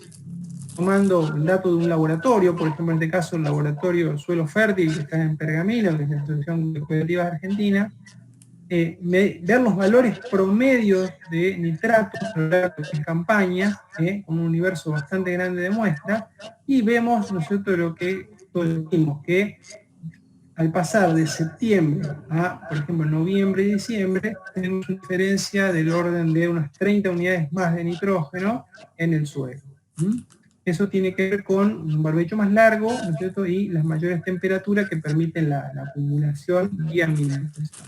tomando el dato de un laboratorio, por ejemplo, en este caso el laboratorio Suelo Fértil, que está en Pergamino, que es la Asociación de Cooperativas Argentina, ver los valores promedios de nitratos en campañas, con un universo bastante grande de muestras, y vemos, ¿no es cierto?, lo que todos vimos, que al pasar de septiembre a, por ejemplo, noviembre y diciembre, tenemos una diferencia del orden de unas 30 unidades más de nitrógeno en el suelo. Eso tiene que ver con un barbecho más largo, ¿no es cierto?, y las mayores temperaturas que permiten la acumulación y mineralización.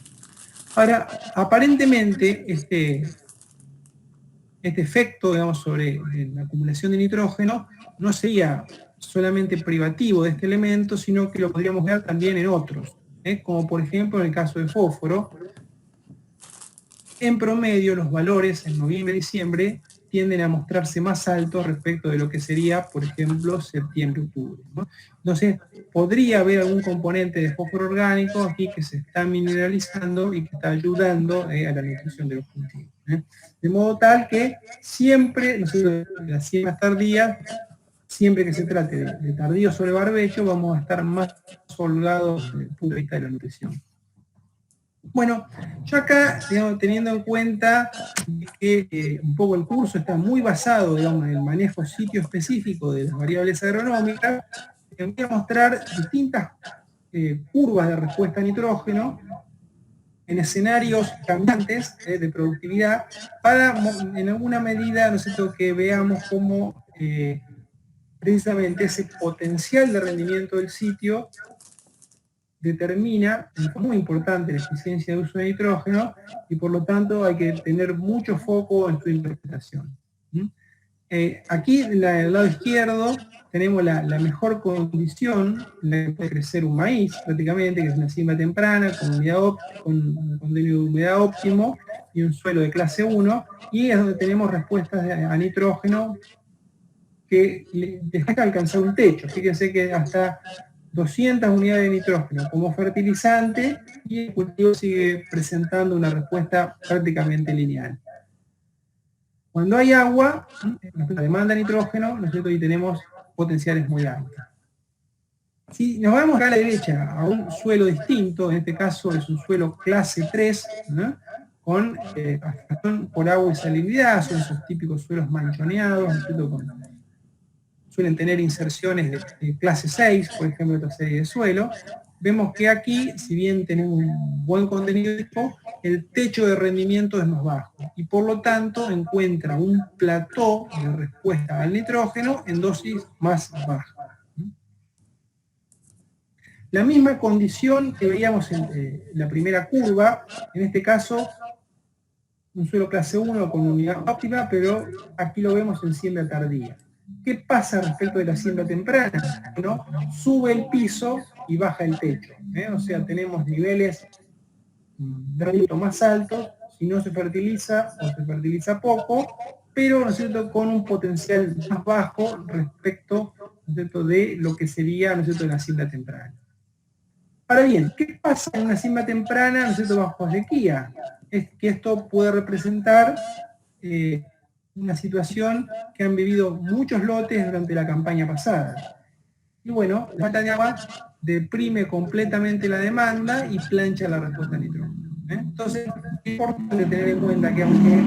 Ahora, aparentemente, este efecto, digamos, sobre la acumulación de nitrógeno no sería solamente privativo de este elemento, sino que lo podríamos ver también en otros, como por ejemplo en el caso de fósforo. En promedio, los valores en noviembre y diciembre tienden a mostrarse más altos respecto de lo que sería, por ejemplo, septiembre-octubre, ¿no? Entonces, podría haber algún componente de fósforo orgánico aquí que se está mineralizando y que está ayudando a la nutrición de los cultivos. De modo tal que siempre, nosotros en las siembras tardías, siempre que se trate de tardío sobre barbecho, vamos a estar más holgados desde el punto de vista de la nutrición. Bueno, yo acá, digamos, teniendo en cuenta que un poco el curso está muy basado, digamos, en el manejo sitio específico de las variables agronómicas, voy a mostrar distintas curvas de respuesta a nitrógeno en escenarios cambiantes de productividad para, en alguna medida, ¿no sé, que veamos cómo precisamente ese potencial de rendimiento del sitio determina, es muy importante, la eficiencia de uso de nitrógeno, y por lo tanto hay que tener mucho foco en su interpretación. Aquí, en el lado izquierdo, tenemos la mejor condición en la que puede crecer un maíz, prácticamente, que es una siembra temprana, con un contenido de humedad óptimo y un suelo de clase 1, y es donde tenemos respuestas a nitrógeno que deja alcanzar un techo. Fíjense que hasta 200 unidades de nitrógeno como fertilizante, y el cultivo sigue presentando una respuesta prácticamente lineal. Cuando hay agua, la demanda de nitrógeno, ¿no es cierto?, y tenemos potenciales muy altos. Si nos vamos acá a la derecha a un suelo distinto, en este caso es un suelo clase 3, ¿no?, con afectación por agua y salinidad, son esos típicos suelos manchoneados, ¿no es cierto?, suelen tener inserciones de clase 6, por ejemplo, de otra serie de suelo. Vemos que aquí, si bien tenemos un buen contenido de tipo, el techo de rendimiento es más bajo y por lo tanto encuentra un plató de respuesta al nitrógeno en dosis más bajas. La misma condición que veíamos en la primera curva, en este caso un suelo clase 1 con unidad óptima, pero aquí lo vemos en siembra tardía. ¿Qué pasa respecto de la siembra temprana? ¿No? Sube el piso y baja el techo. O sea, tenemos niveles de rendimiento más altos si no se fertiliza o se fertiliza poco, pero, ¿no es cierto?, con un potencial más bajo respecto, ¿no es cierto?, de lo que sería, ¿no es cierto?, la siembra temprana. Ahora bien, ¿qué pasa en una siembra temprana, ¿no es cierto?, bajo sequía? Es que esto puede representar una situación que han vivido muchos lotes durante la campaña pasada. Y bueno, la falta de agua deprime completamente la demanda y plancha la respuesta a nitrógeno. Entonces, es importante tener en cuenta que aunque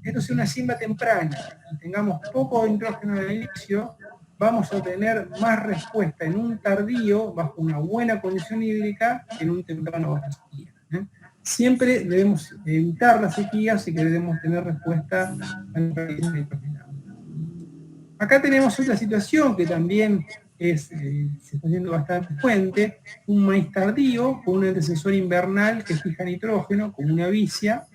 esto sea una siembra temprana y tengamos poco nitrógeno al inicio, vamos a tener más respuesta en un tardío, bajo una buena condición hídrica, que en un temprano bajo sequía. Siempre debemos evitar la sequía si queremos tener respuesta a la pérdida nitrogenada. Acá tenemos otra situación que también se está haciendo bastante frecuente, un maíz tardío con un antecesor invernal que fija nitrógeno, como una vicia,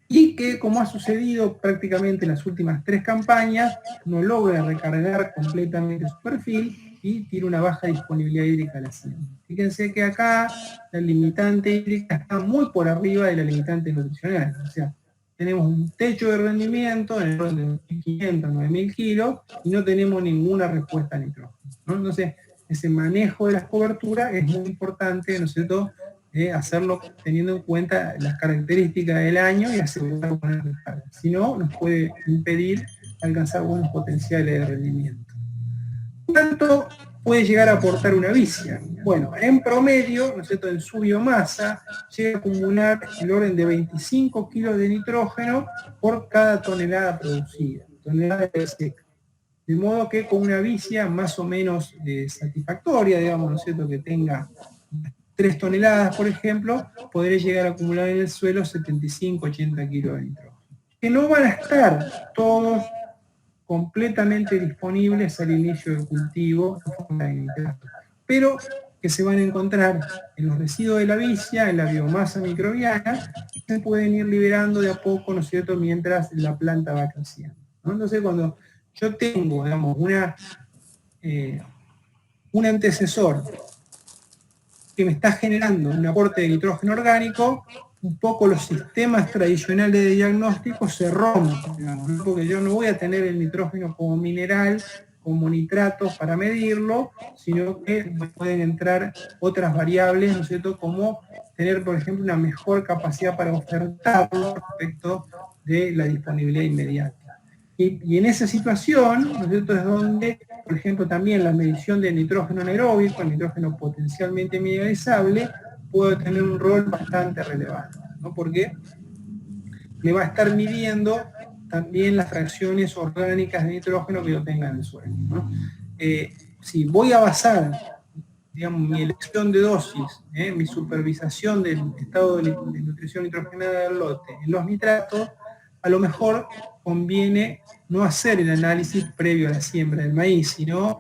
y que, como ha sucedido prácticamente en las últimas 3 campañas, no logra recargar completamente su perfil y tiene una baja disponibilidad hídrica a la siembra. Fíjense que acá la limitante hídrica está muy por arriba de la limitante nutricional, o sea, tenemos un techo de rendimiento en el orden de 1.500 a 9.000 kilos y no tenemos ninguna respuesta a nitrógeno, ¿no? Entonces, ese manejo de las coberturas es muy importante, ¿no es cierto?, hacerlo teniendo en cuenta las características del año y asegurar buenas recargas. Si no, nos puede impedir alcanzar buenos potenciales de rendimiento. ¿Cuánto puede llegar a aportar una vicia? Bueno, en promedio, ¿no es cierto?, en su biomasa, llega a acumular el orden de 25 kilos de nitrógeno por cada tonelada producida, tonelada de seca. De modo que con una vicia más o menos satisfactoria, digamos, ¿no es cierto?, que tenga 3 toneladas, por ejemplo, podré llegar a acumular en el suelo 75-80 kilos de nitrógeno. Que no van a estar todos completamente disponibles al inicio del cultivo, pero que se van a encontrar en los residuos de la vicia, en la biomasa microbiana, y se pueden ir liberando de a poco, ¿no es cierto?, mientras la planta va creciendo, ¿no? Entonces, cuando yo tengo, digamos, un antecesor que me está generando un aporte de nitrógeno orgánico, un poco los sistemas tradicionales de diagnóstico se rompen, digamos, ¿no? Porque yo no voy a tener el nitrógeno como mineral, como nitratos para medirlo, sino que pueden entrar otras variables, ¿no es cierto?, como tener, por ejemplo, una mejor capacidad para ofertarlo respecto de la disponibilidad inmediata. Y en esa situación, ¿no es cierto?, es donde, por ejemplo, también la medición del nitrógeno anaeróbico, el nitrógeno potencialmente mineralizable, puede tener un rol bastante relevante, ¿no? Porque me va a estar midiendo también las fracciones orgánicas de nitrógeno que yo tenga en el suelo, ¿no? Si voy a basar, digamos, mi elección de dosis, mi supervisación del estado de nutrición nitrogenada del lote en los nitratos, a lo mejor conviene no hacer el análisis previo a la siembra del maíz, sino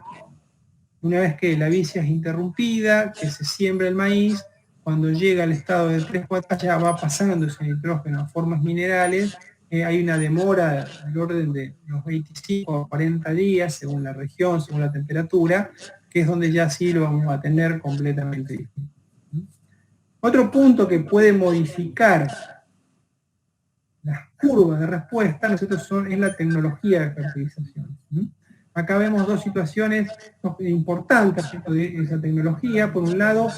una vez que la vicia es interrumpida, que se siembra el maíz, cuando llega al estado de 3-4 ya va pasando ese nitrógeno a formas minerales, hay una demora del orden de los 25 a 40 días, según la región, según la temperatura, que es donde ya sí lo vamos a tener completamente distinto. Otro punto que puede modificar las curvas de respuesta, nosotros es la tecnología de fertilización. Acá vemos 2 situaciones importantes de esa tecnología. Por un lado,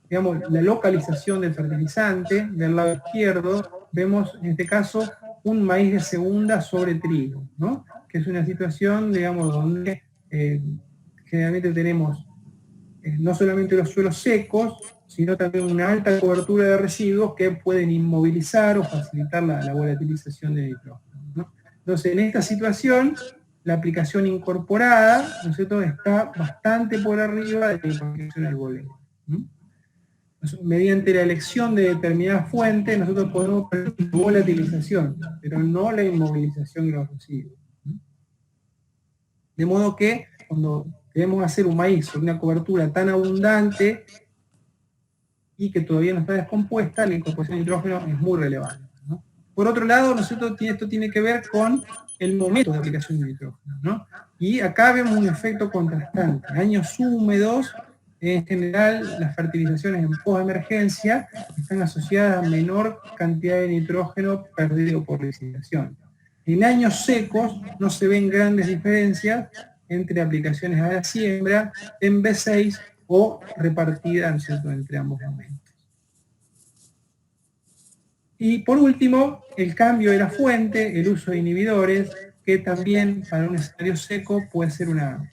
digamos, la localización del fertilizante. Del lado izquierdo vemos, en este caso, un maíz de segunda sobre trigo, ¿no? Que es una situación, digamos, donde generalmente tenemos no solamente los suelos secos, sino también una alta cobertura de residuos que pueden inmovilizar o facilitar la volatilización de nitrógeno, ¿no? Entonces, en esta situación, la aplicación incorporada, ¿no es cierto?, está bastante por arriba de la aplicación al voleo, ¿no? Mediante la elección de determinadas fuentes, nosotros podemos permitir volatilización, pero no la inmovilización de los residuos, ¿no? De modo que, cuando queremos hacer un maíz sobre una cobertura tan abundante y que todavía no está descompuesta, la incorporación de nitrógeno es muy relevante, ¿no? Por otro lado, nosotros esto tiene que ver con el momento de aplicación de nitrógeno, ¿no? Y acá vemos un efecto contrastante. Años húmedos, en general, las fertilizaciones en post-emergencia están asociadas a menor cantidad de nitrógeno perdido por licitación. En años secos no se ven grandes diferencias entre aplicaciones a la siembra en B6 o repartida, ¿no es cierto?, entre ambos momentos. Y por último, el cambio de la fuente, el uso de inhibidores, que también para un escenario seco puede ser una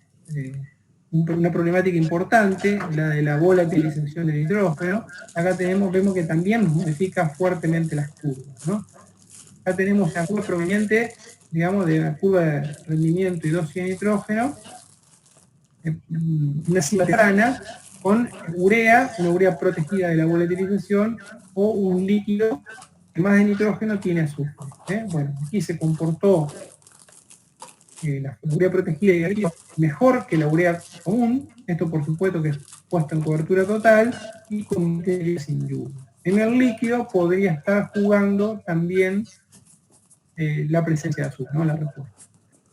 problemática importante, la de la volatilización del nitrógeno. Acá vemos que también modifica fuertemente las curvas, ¿no? Acá tenemos la curva proveniente, digamos, de la curva de rendimiento y dosis de nitrógeno, una cima temprana, con urea, una urea protegida de la volatilización, o un líquido que más de nitrógeno tiene azufre. Bueno, aquí se comportó la urea protegida y el líquido mejor que la urea común, esto por supuesto que es puesta en cobertura total y con sin lluvia. En el líquido podría estar jugando también la presencia de azufre, ¿no? La respuesta.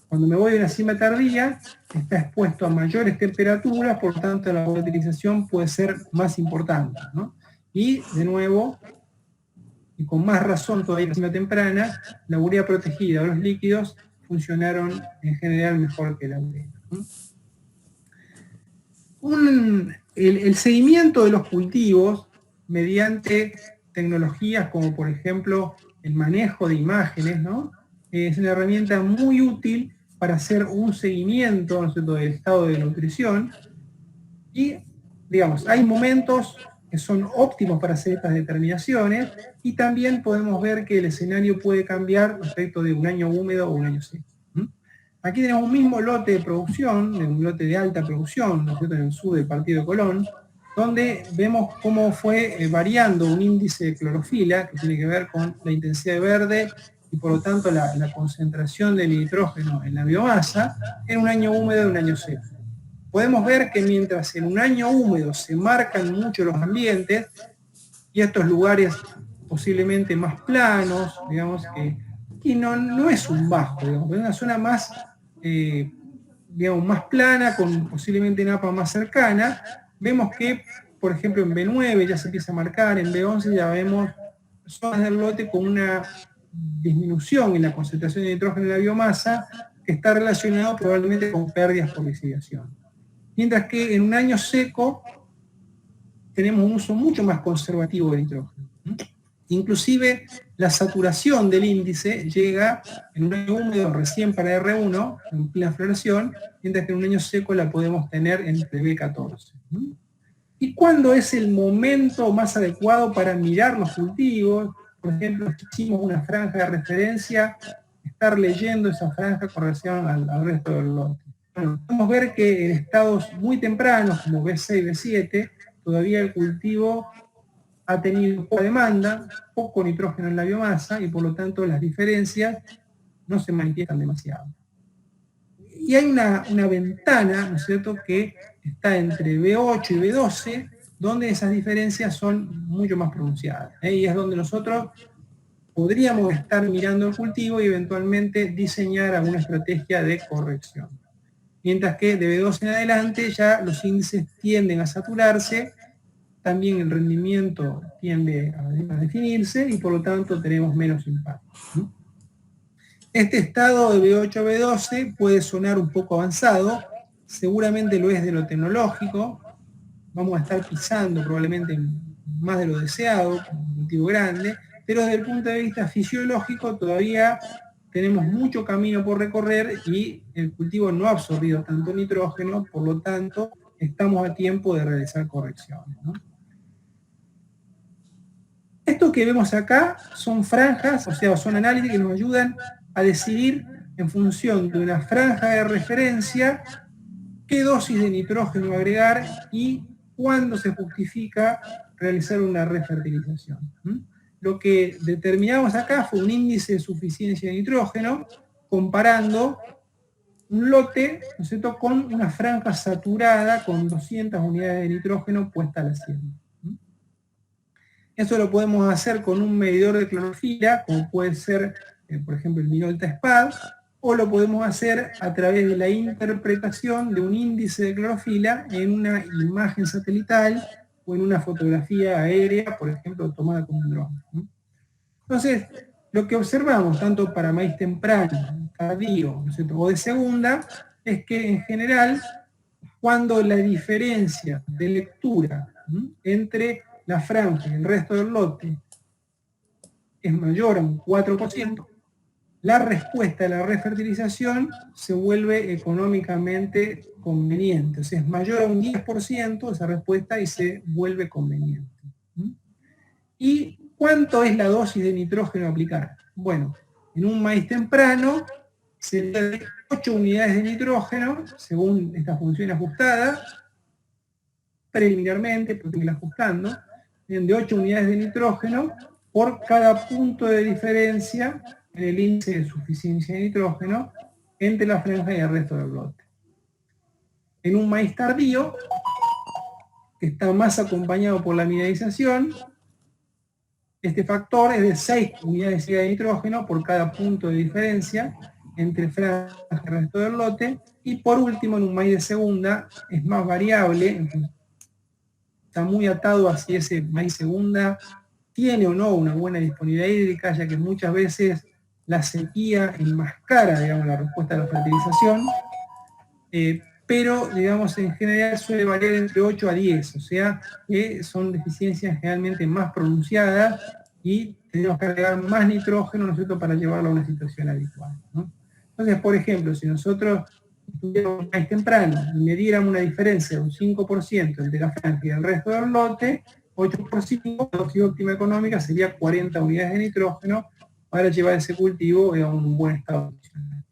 Cuando me voy de una cima tardía, está expuesto a mayores temperaturas, por lo tanto la volatilización puede ser más importante, ¿no? Y de nuevo, y con más razón todavía en la cima temprana, la urea protegida o los líquidos funcionaron en general mejor que la urea. El seguimiento de los cultivos mediante tecnologías como por ejemplo el manejo de imágenes, ¿no? Es una herramienta muy útil para hacer un seguimiento, ¿no es cierto?, del estado de nutrición. Y, digamos, hay momentos que son óptimos para hacer estas determinaciones, y también podemos ver que el escenario puede cambiar respecto de un año húmedo o un año seco. Aquí tenemos un mismo lote de producción, un lote de alta producción, ¿no es cierto?, en el sur del partido de Colón, donde vemos cómo fue variando un índice de clorofila, que tiene que ver con la intensidad de verde y por lo tanto la concentración de nitrógeno en la biomasa, en un año húmedo y un año seco. Podemos ver que mientras en un año húmedo se marcan mucho los ambientes, y estos lugares posiblemente más planos, digamos, que no es un bajo, digamos, es una zona más, digamos, más plana, con posiblemente napa más cercana, vemos que, por ejemplo, en B9 ya se empieza a marcar, en B11 ya vemos zonas del lote con una disminución en la concentración de nitrógeno en la biomasa, que está relacionado probablemente con pérdidas por lixiviación. Mientras que en un año seco tenemos un uso mucho más conservativo de nitrógeno. Inclusive la saturación del índice llega en un año húmedo recién para R1, en plena floración, mientras que en un año seco la podemos tener entre B14. ¿Y cuándo es el momento más adecuado para mirar los cultivos? Por ejemplo, hicimos una franja de referencia, estar leyendo esa franja con relación al resto del lote. Bueno, podemos ver que en estados muy tempranos, como B6, B7, todavía el cultivo ha tenido poca demanda, poco nitrógeno en la biomasa, y por lo tanto las diferencias no se manifiestan demasiado. Y hay una ventana, ¿no es cierto?, que está entre B8 y B12, donde esas diferencias son mucho más pronunciadas. Y es donde nosotros podríamos estar mirando el cultivo y eventualmente diseñar alguna estrategia de corrección. Mientras que de B12 en adelante ya los índices tienden a saturarse, también el rendimiento tiende a definirse y por lo tanto tenemos menos impacto. Este estado de B8 a B12 puede sonar un poco avanzado, seguramente lo es de lo tecnológico, vamos a estar pisando probablemente más de lo deseado, un cultivo grande, pero desde el punto de vista fisiológico todavía tenemos mucho camino por recorrer y el cultivo no ha absorbido tanto nitrógeno, por lo tanto estamos a tiempo de realizar correcciones, ¿no? Esto que vemos acá son franjas, o sea, son análisis que nos ayudan a decidir en función de una franja de referencia qué dosis de nitrógeno agregar y cuándo se justifica realizar una refertilización. Lo que determinamos acá fue un índice de suficiencia de nitrógeno comparando un lote, ¿no es cierto?, con una franja saturada con 200 unidades de nitrógeno puesta a la siembra. Eso lo podemos hacer con un medidor de clorofila, como puede ser, por ejemplo, el Minolta SPAD, o lo podemos hacer a través de la interpretación de un índice de clorofila en una imagen satelital o en una fotografía aérea, por ejemplo, tomada con un dron. Entonces, lo que observamos, tanto para maíz temprano, tardío, ¿no es cierto?, o de segunda, es que en general cuando la diferencia de lectura entre la franja y el resto del lote es mayor a un 4%, la respuesta a la refertilización se vuelve económicamente conveniente. O sea, es mayor a un 10% esa respuesta y se vuelve conveniente. ¿Y cuánto es la dosis de nitrógeno a aplicar? Bueno, en un maíz temprano sería de 8 unidades de nitrógeno, según esta función ajustada, preliminarmente, porque irla ajustando, de 8 unidades de nitrógeno por cada punto de diferencia en el índice de suficiencia de nitrógeno entre la franja y el resto del lote. En un maíz tardío, que está más acompañado por la mineralización, este factor es de 6 unidades de nitrógeno por cada punto de diferencia entre franja y el resto del lote. Y por último, en un maíz de segunda, es más variable, está muy atado a si ese maíz segunda tiene o no una buena disponibilidad hídrica, ya que muchas veces la sequía enmascara, digamos, la respuesta a la fertilización, pero, digamos, en general suele variar entre 8 a 10, o sea, que son deficiencias generalmente más pronunciadas y tenemos que agregar más nitrógeno, ¿no es cierto?, para llevarlo a una situación habitual, ¿no? Entonces, por ejemplo, si nosotros estuviéramos más temprano y midiéramos una diferencia de un 5% entre la franja y el resto del lote, 8 por 5, la dosis óptima económica sería 40 unidades de nitrógeno para llevar ese cultivo a un buen estado funcional.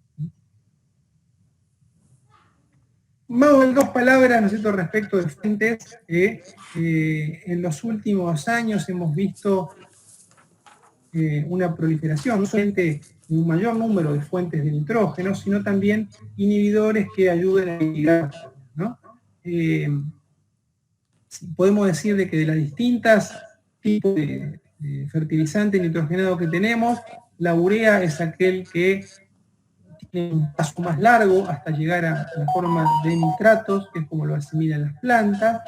Vamos en 2 palabras, ¿no es cierto?, respecto de fuentes. En los últimos años hemos visto una proliferación, no solamente de un mayor número de fuentes de nitrógeno, sino también inhibidores que ayuden a mitigar, ¿no? Podemos decir de que de las distintas tipos de fertilizante nitrogenado que tenemos, la urea es aquel que tiene un paso más largo hasta llegar a la forma de nitratos, que es como lo asimilan las plantas,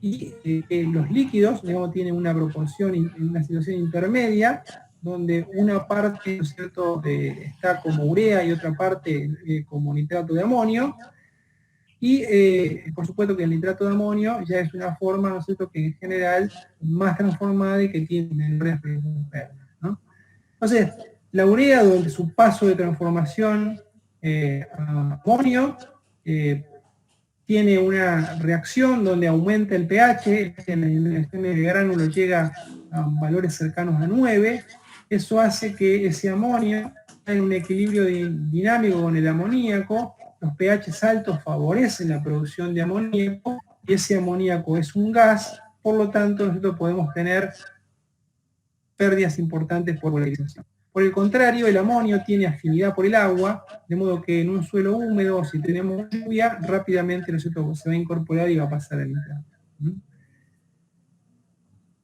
y los líquidos, digamos, tienen una proporción en una situación intermedia, donde una parte, ¿no es cierto?, está como urea y otra parte como nitrato de amonio. Y por supuesto que el nitrato de amonio ya es una forma, ¿no es cierto?, que en general más transformada y que tiene menores riesgos de pérdida, ¿no? Entonces, la urea, durante su paso de transformación a amonio, tiene una reacción donde aumenta el pH, en el gránulo llega a valores cercanos a 9, eso hace que ese amonio tenga un equilibrio dinámico con el amoníaco. Los pH altos favorecen la producción de amoníaco, y ese amoníaco es un gas, por lo tanto nosotros podemos tener pérdidas importantes por volatilización. Por el contrario, el amonio tiene afinidad por el agua, de modo que en un suelo húmedo, si tenemos lluvia, rápidamente nosotros se va a incorporar y va a pasar al nitrato.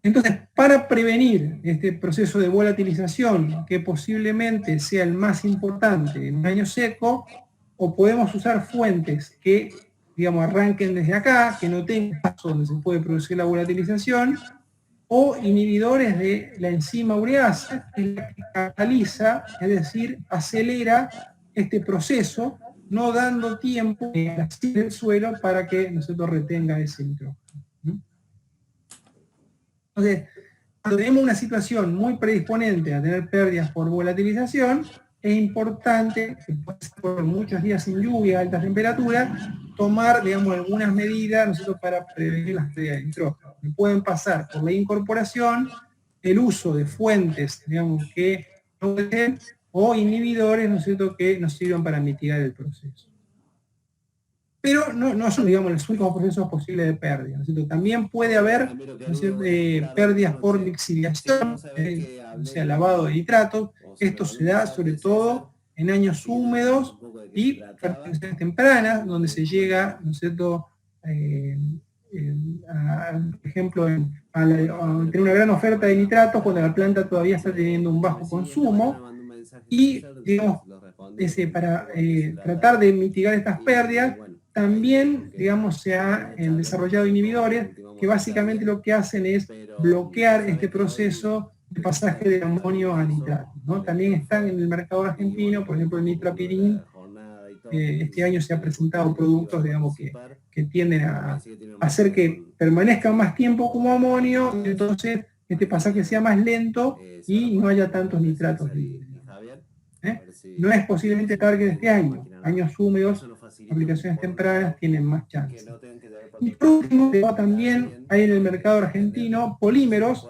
Entonces, para prevenir este proceso de volatilización, que posiblemente sea el más importante en un año seco, o podemos usar fuentes que, digamos, arranquen desde acá, que no tengan paso donde se puede producir la volatilización, o inhibidores de la enzima ureasa, que es la que cataliza, es decir, acelera este proceso, no dando tiempo a la del suelo para que nosotros retenga ese nitrógeno. Entonces, cuando tenemos una situación muy predisponente a tener pérdidas por volatilización, es importante, que puede ser por muchos días sin lluvia, altas temperaturas, tomar, digamos, algunas medidas, nosotros, para prevenir las pérdidas de nitrógeno. Que pueden pasar por la incorporación, el uso de fuentes, digamos, que no estén, o inhibidores, ¿no es cierto?, que nos sirvan para mitigar el proceso. Pero no son, digamos, los únicos procesos posibles de pérdida, ¿no es cierto? También puede haber, ¿no es cierto?, pérdidas por lixiviación, o sea, lavado de nitratos. Esto se da sobre todo en años húmedos y fertilizaciones tempranas, donde se llega, ¿no es cierto?, por ejemplo, a tener una gran oferta de nitratos cuando la planta todavía está teniendo un bajo consumo, y, digamos, para tratar de mitigar estas pérdidas, también, digamos, se han desarrollado inhibidores que básicamente lo que hacen es bloquear este proceso de pasaje de amonio a nitrato, ¿no? También están en el mercado argentino, por ejemplo, el nitrapirín, este año se han presentado productos, digamos, que tienden a hacer que permanezcan más tiempo como amonio, y entonces este pasaje sea más lento y no haya tantos nitratos libres. No es posiblemente el target de este año. Años húmedos, aplicaciones tempranas tienen más chance. Y por último, también hay en el mercado argentino polímeros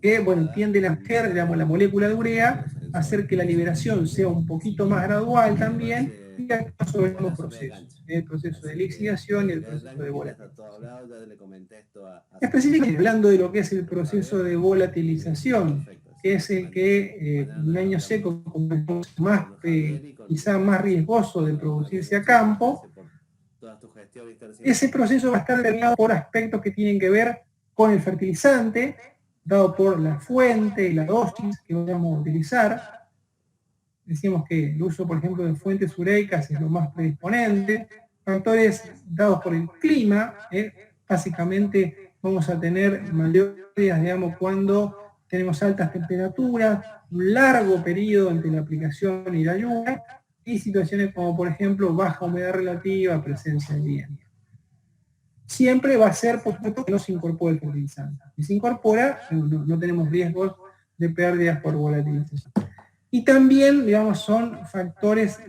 que, bueno, tienden a hacer, digamos, la molécula de urea, hacer que la liberación sea un poquito más gradual también, y acá sobre los procesos, el proceso de lixiviación y el proceso de volatilización. Específicamente hablando de lo que es el proceso de volatilización, que es el que en un año seco más, quizá más riesgoso de producirse a campo, ese proceso va a estar determinado por aspectos que tienen que ver con el fertilizante, dado por la fuente y la dosis que vamos a utilizar. Decimos que el uso, por ejemplo, de fuentes ureicas es lo más predisponente. Factores dados por el clima, básicamente vamos a tener mayores, digamos, cuando tenemos altas temperaturas, un largo periodo entre la aplicación y la lluvia, y situaciones como, por ejemplo, baja humedad relativa, presencia de viento. Siempre va a ser, por supuesto, que no se incorpore el fertilizante. Si se incorpora, no tenemos riesgos de pérdidas por volatilización. Y también, digamos, son factores,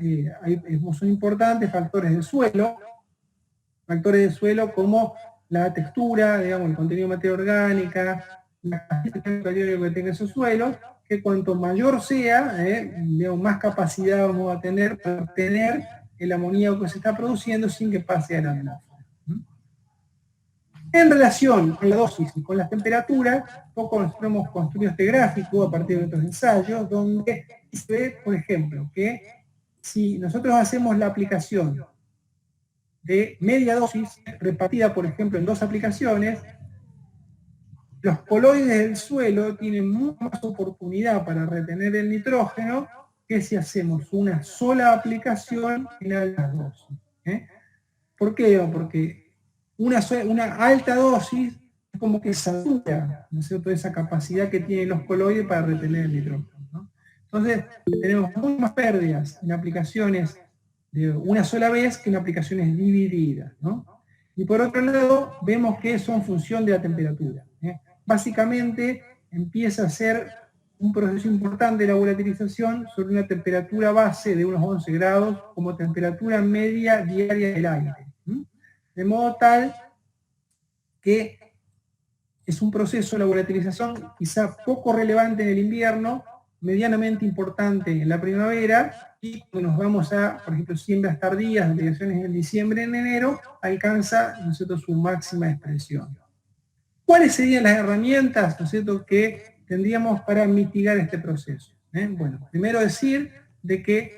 son importantes factores de suelo como la textura, digamos, el contenido de materia orgánica, la cantidad que tenga esos suelos, que cuanto mayor sea, digamos, más capacidad vamos a tener para obtener el amoníaco que se está produciendo sin que pase a la atmósfera. En relación con la dosis y con las temperaturas, poco nosotros hemos construido este gráfico a partir de otros ensayos, donde se ve, por ejemplo, que si nosotros hacemos la aplicación de media dosis repartida, por ejemplo, en 2 aplicaciones, los coloides del suelo tienen mucha más oportunidad para retener el nitrógeno que si hacemos una sola aplicación en altas dosis. ¿Por qué? Porque una alta dosis es como que satura, ¿no es cierto?, esa capacidad que tienen los coloides para retener el nitrógeno, ¿no? Entonces, tenemos muchas más pérdidas en aplicaciones de una sola vez que en aplicaciones divididas, ¿no? Y por otro lado, vemos que son función de la temperatura. Básicamente, empieza a ser un proceso importante de la volatilización sobre una temperatura base de unos 11 grados como temperatura media diaria del aire. De modo tal que es un proceso, la volatilización, quizá poco relevante en el invierno, medianamente importante en la primavera, y cuando nos vamos a, por ejemplo, siembras tardías, aplicaciones en diciembre, en enero, alcanza, ¿no es cierto?, su máxima expresión. ¿Cuáles serían las herramientas, ¿no es cierto?, que tendríamos para mitigar este proceso? Bueno, primero decir de que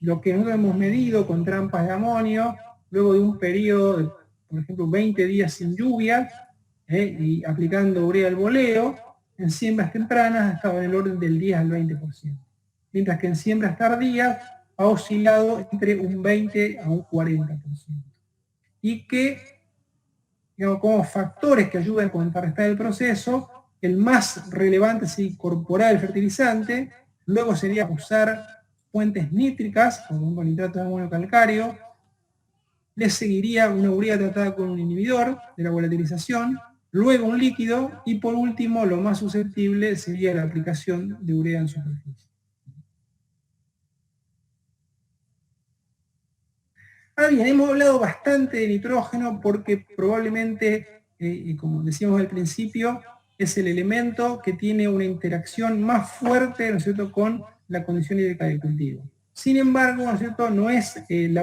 lo que nosotros hemos medido con trampas de amonio, luego de un periodo de, por ejemplo, 20 días sin lluvia, y aplicando urea al boleo, en siembras tempranas estaba en el orden del 10 al 20%, mientras que en siembras tardías ha oscilado entre un 20 a un 40%. Y que, digamos, como factores que ayudan a contrarrestar el proceso, el más relevante es incorporar el fertilizante, luego sería usar fuentes nítricas, como un nitrato de amonio calcáreo, le seguiría una urea tratada con un inhibidor de la volatilización, luego un líquido, y por último, lo más susceptible sería la aplicación de urea en superficie. Ahora bien, hemos hablado bastante de nitrógeno porque probablemente, y como decíamos al principio, es el elemento que tiene una interacción más fuerte, ¿no es cierto?, con la condición hídrica del cultivo. Sin embargo, ¿no es cierto?, no es el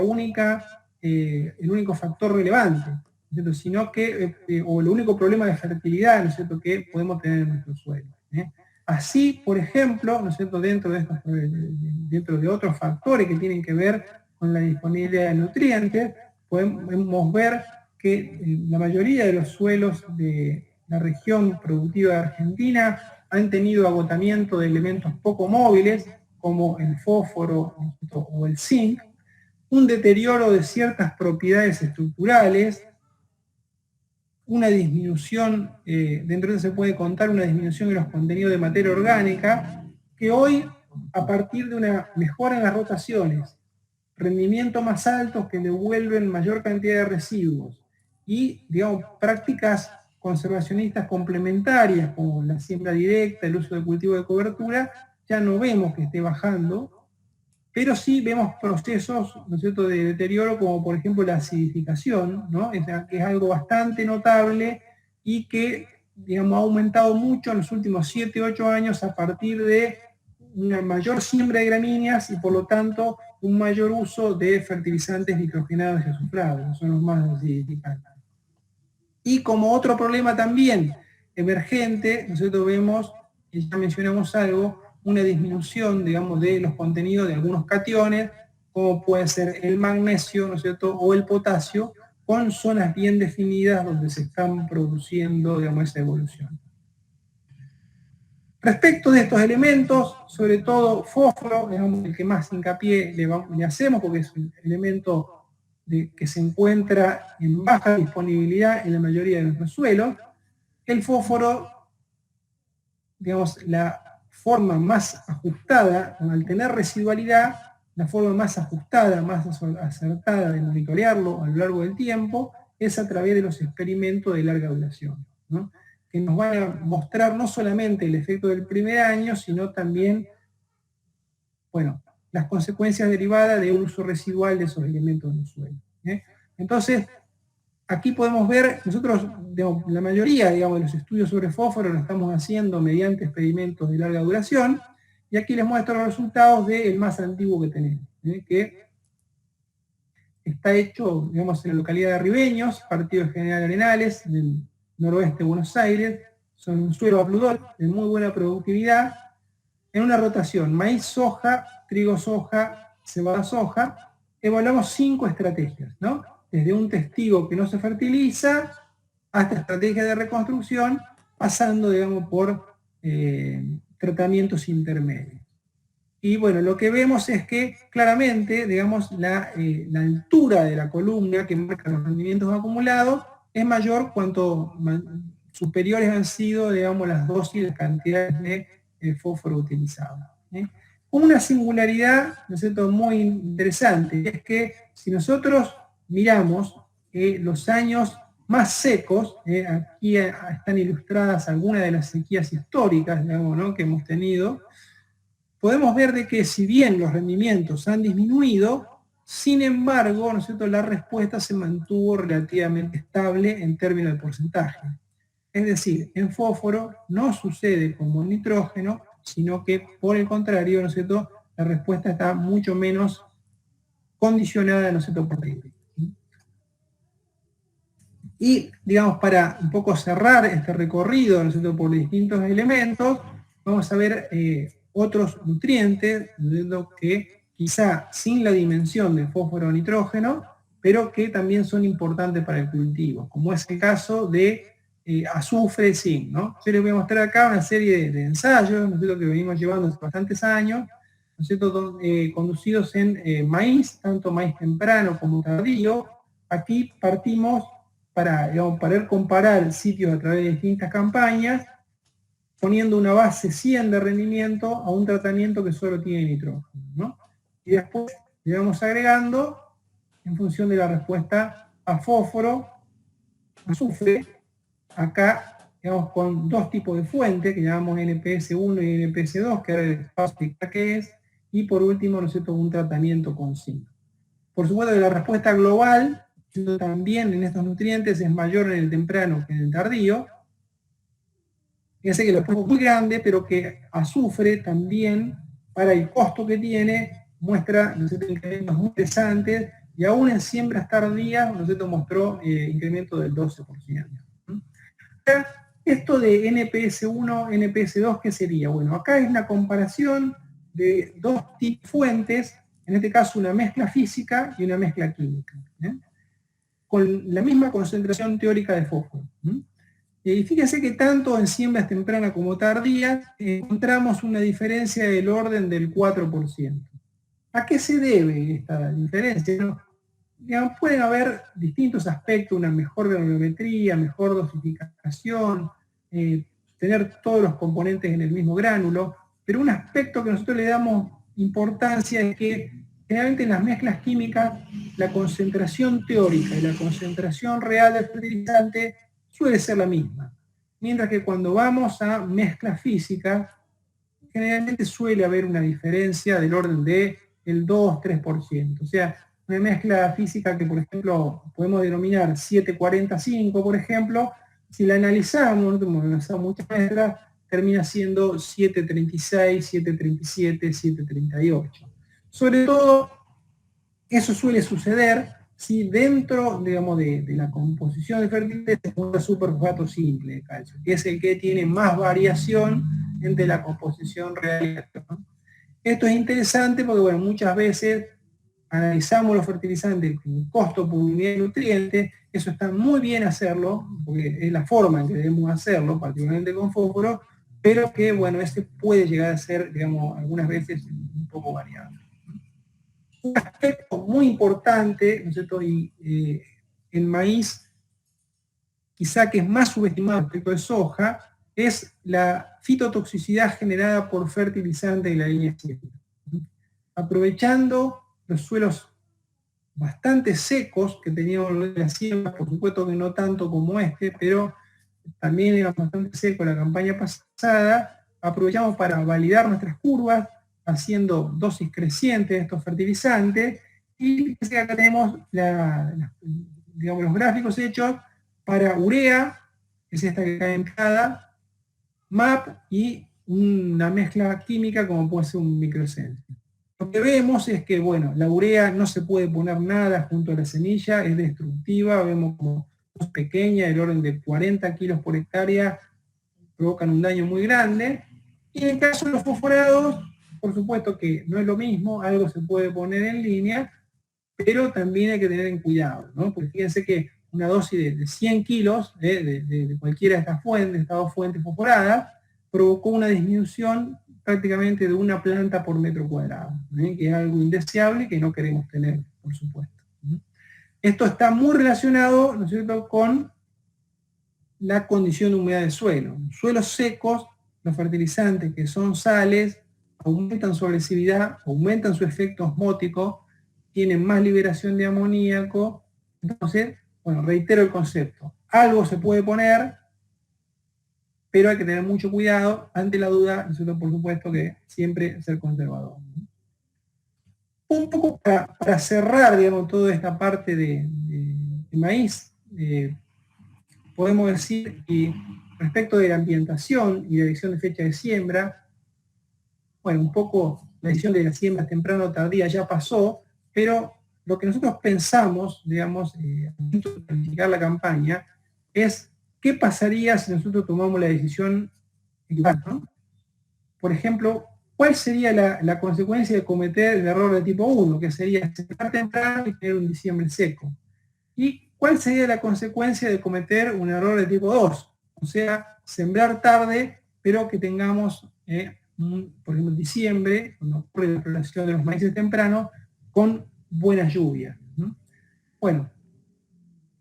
único factor relevante, ¿no es cierto?, sino que, o el único problema de fertilidad, ¿no es cierto?, que podemos tener en nuestro suelo. Así, por ejemplo, ¿no es cierto?, dentro de otros factores que tienen que ver con la disponibilidad de nutrientes, podemos ver que la mayoría de los suelos de la región productiva de Argentina han tenido agotamiento de elementos poco móviles, como el fósforo, ¿no es cierto?, o el zinc, un deterioro de ciertas propiedades estructurales, una disminución, dentro de eso se puede contar una disminución en los contenidos de materia orgánica, que hoy a partir de una mejora en las rotaciones, rendimientos más altos que devuelven mayor cantidad de residuos y, digamos, prácticas conservacionistas complementarias como la siembra directa, el uso de cultivo de cobertura, ya no vemos que esté bajando, pero sí vemos procesos, ¿no es cierto?, de deterioro, como por ejemplo la acidificación, ¿no? Que es algo bastante notable y que, digamos, ha aumentado mucho en los últimos 7, 8 años a partir de una mayor siembra de gramíneas y por lo tanto un mayor uso de fertilizantes nitrogenados y azufrados, que son los más acidificantes. Y como otro problema también emergente, nosotros vemos, y ya mencionamos algo, una disminución, digamos, de los contenidos de algunos cationes, como puede ser el magnesio, ¿no es cierto?, o el potasio, con zonas bien definidas donde se están produciendo, digamos, esa evolución. Respecto de estos elementos, sobre todo fósforo, digamos, el que más hincapié le hacemos, porque es un elemento que se encuentra en baja disponibilidad en la mayoría de nuestros suelos. El fósforo, digamos, la forma más ajustada, al tener residualidad, la forma más ajustada, más acertada de monitorearlo a lo largo del tiempo, es a través de los experimentos de larga duración, ¿no?, que nos van a mostrar no solamente el efecto del primer año, sino también, bueno, las consecuencias derivadas de un uso residual de esos elementos en el suelo. Entonces, aquí podemos ver, nosotros, digamos, la mayoría, digamos, de los estudios sobre fósforo lo estamos haciendo mediante experimentos de larga duración, y aquí les muestro los resultados del más antiguo que tenemos, que está hecho, digamos, en la localidad de Ribeños, partido de General Arenales, en el noroeste de Buenos Aires. Son un suelo apludol de muy buena productividad, en una rotación maíz-soja, trigo-soja, cebada-soja. Evaluamos 5 estrategias, ¿no?, desde un testigo que no se fertiliza hasta estrategias de reconstrucción, pasando, digamos, por tratamientos intermedios. Y bueno, lo que vemos es que claramente, digamos, la altura de la columna que marca los rendimientos acumulados es mayor cuanto superiores han sido, digamos, las dosis, las cantidades de fósforo utilizado. Una singularidad, ¿no es cierto?, muy interesante, es que si nosotros miramos los años más secos, aquí están ilustradas algunas de las sequías históricas, digamos, ¿no?, que hemos tenido, podemos ver de que si bien los rendimientos han disminuido, sin embargo, ¿no es cierto?, la respuesta se mantuvo relativamente estable en términos de porcentaje. Es decir, en fósforo no sucede como en nitrógeno, sino que por el contrario, ¿no es cierto?, la respuesta está mucho menos condicionada, ¿no es cierto?, por ritmo. Y, digamos, para un poco cerrar este recorrido, ¿no es cierto?, por distintos elementos, vamos a ver otros nutrientes, ¿no es cierto?, que quizá sin la dimensión de fósforo o nitrógeno, pero que también son importantes para el cultivo, como es el caso de azufre y zinc, ¿no? Yo les voy a mostrar acá una serie de ensayos, ¿no es cierto?, que venimos llevando hace bastantes años, ¿no es cierto?, conducidos en maíz, tanto maíz temprano como tardío. Aquí partimos para, digamos, poder comparar sitios a través de distintas campañas, poniendo una base 100 de rendimiento a un tratamiento que solo tiene nitrógeno, ¿no? Y después le vamos agregando, en función de la respuesta a fósforo, azufre, acá, digamos, con 2 tipos de fuentes, que llamamos NPS1 y NPS2, que ahora les paso a explicar qué es, y por último, ¿no es cierto?, un tratamiento con zinc. Por supuesto que la respuesta global, también en estos nutrientes, es mayor en el temprano que en el tardío. Fíjense que la respuesta es muy grande, pero que azufre también, para el costo que tiene, muestra, ¿no es cierto?, incrementos muy interesantes, y aún en siembras tardías, ¿no es cierto?, mostró incremento del 12%. Esto de NPS1, NPS2, ¿qué sería? Bueno, acá es una comparación de 2 fuentes, en este caso una mezcla física y una mezcla química, con la misma concentración teórica de fósforo. Y fíjense que tanto en siembras tempranas como tardías encontramos una diferencia del orden del 4%. ¿A qué se debe esta diferencia? Digamos, pueden haber distintos aspectos, una mejor granulometría, mejor dosificación, tener todos los componentes en el mismo gránulo, Pero un aspecto que nosotros le damos importancia es que generalmente en las mezclas químicas la concentración teórica y la concentración real del fertilizante suele ser la misma. Mientras que cuando vamos a mezclas físicas, generalmente suele haber una diferencia del orden de el 2-3%. O sea, una mezcla física que, por ejemplo, podemos denominar 745, por ejemplo, si la analizamos, hemos analizado muchas mezclas, termina siendo 736, 737, 738. Sobre todo, eso suele suceder si dentro, digamos, de la composición de fertilizante se encuentra superfosfato simple de calcio, que es el que tiene más variación entre la composición real, ¿no? Esto es interesante porque, bueno, muchas veces analizamos los fertilizantes con costo por unidad de nutriente, eso está muy bien hacerlo, porque es la forma en que debemos hacerlo, particularmente con fósforo, pero que, bueno, este puede llegar a ser, digamos, algunas veces un poco variable. Un aspecto muy importante, ¿no es cierto? Y en maíz, quizá que es más subestimado respecto de soja, es la fitotoxicidad generada por fertilizantes de la línea siembra. Aprovechando los suelos bastante secos que teníamos en la siembra, por supuesto que no tanto como este, pero también era bastante seco la campaña pasada, aprovechamos para validar nuestras curvas, haciendo dosis crecientes de estos fertilizantes, y acá tenemos digamos, los gráficos hechos para urea, que es esta que cae en cada, MAP y una mezcla química como puede ser un microsense. Lo que vemos es que, bueno, la urea no se puede poner nada junto a la semilla, es destructiva, vemos como es pequeña, del orden de 40 kilos por hectárea, provocan un daño muy grande. Y en el caso de los fosforados, por supuesto que no es lo mismo, algo se puede poner en línea, pero también hay que tener en cuidado, ¿no? Porque fíjense que una dosis de 100 kilos de cualquiera de estas dos fuentes fosforadas provocó una disminución prácticamente de una planta por metro cuadrado, que es algo indeseable que no queremos tener, por supuesto. Esto está muy relacionado, ¿no es cierto?, con la condición de humedad del suelo. En suelos secos, los fertilizantes que son sales aumentan su agresividad, aumentan su efecto osmótico, tienen más liberación de amoníaco. Entonces, bueno, reitero el concepto. Algo se puede poner, pero hay que tener mucho cuidado. Ante la duda, nosotros por supuesto que siempre ser conservador. Un poco para cerrar, digamos, toda esta parte de maíz, podemos decir que respecto de la ambientación y la elección de fecha de siembra, bueno, un poco la decisión de la siembra temprana o tardía ya pasó, pero lo que nosotros pensamos, digamos, antes de planificar la campaña, es qué pasaría si nosotros tomamos la decisión equivocada, ¿no? Por ejemplo, ¿cuál sería la consecuencia de cometer el error de tipo 1, que sería sembrar temprano y tener un diciembre seco? ¿Y cuál sería la consecuencia de cometer un error de tipo 2? O sea, sembrar tarde, pero que tengamos, por ejemplo, en diciembre, cuando ocurre la floración de los maíces tempranos, con buenas lluvias, ¿no? Bueno,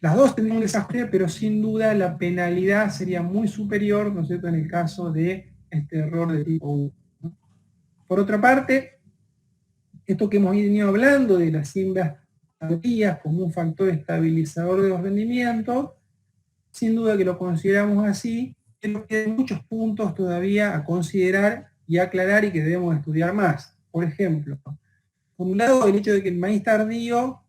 las dos tendrían un desastre, pero sin duda la penalidad sería muy superior, ¿no es cierto?, en el caso de este error de tipo 1. ¿no? Por otra parte, esto que hemos venido hablando de las siembras tardías como un factor estabilizador de los rendimientos, sin duda que lo consideramos así, pero que hay muchos puntos todavía a considerar y aclarar y que debemos estudiar más. Por ejemplo, por un lado, el hecho de que el maíz tardío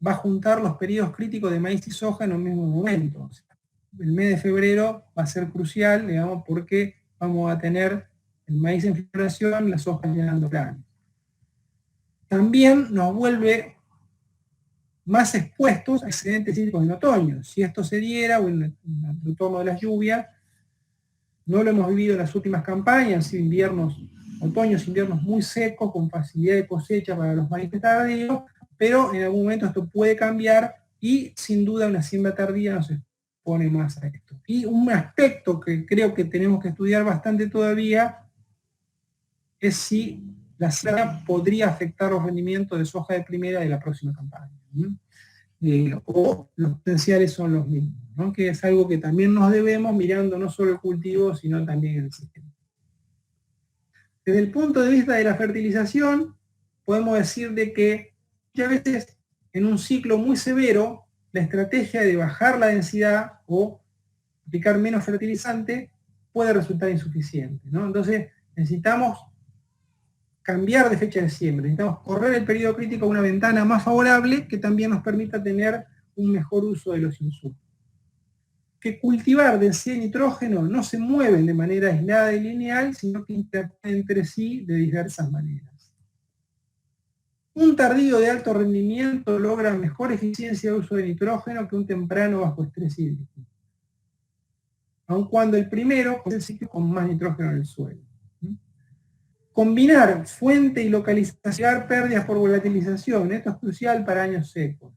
va a juntar los periodos críticos de maíz y soja en un mismo momento. O sea, el mes de febrero va a ser crucial, digamos, porque vamos a tener el maíz en floración, las hojas llenando planos. También nos vuelve más expuestos a excedentes hídricos en otoño. Si esto se diera, o en el retorno de las lluvias, no lo hemos vivido en las últimas campañas, otoños, inviernos muy secos, con facilidad de cosecha para los maíces tardíos, pero en algún momento esto puede cambiar y sin duda una siembra tardía nos expone más a esto. Y un aspecto que creo que tenemos que estudiar bastante todavía es si la siembra podría afectar los rendimientos de soja de primera de la próxima campaña. O los potenciales son los mismos, ¿no? Que es algo que también nos debemos mirando no solo el cultivo, sino también el sistema. Desde el punto de vista de la fertilización, podemos decir de que muchas veces en un ciclo muy severo, la estrategia de bajar la densidad o aplicar menos fertilizante puede resultar insuficiente, ¿no? Entonces necesitamos cambiar de fecha de siembra, necesitamos correr el periodo crítico a una ventana más favorable que también nos permita tener un mejor uso de los insumos. Que cultivar densidad de nitrógeno no se mueven de manera aislada y lineal, sino que interactúan entre sí de diversas maneras. Un tardío de alto rendimiento logra mejor eficiencia de uso de nitrógeno que un temprano bajo estrés hídrico, aun cuando el primero es el sitio con más nitrógeno en el suelo. Combinar fuente y localización, pérdidas por volatilización, esto es crucial para años secos.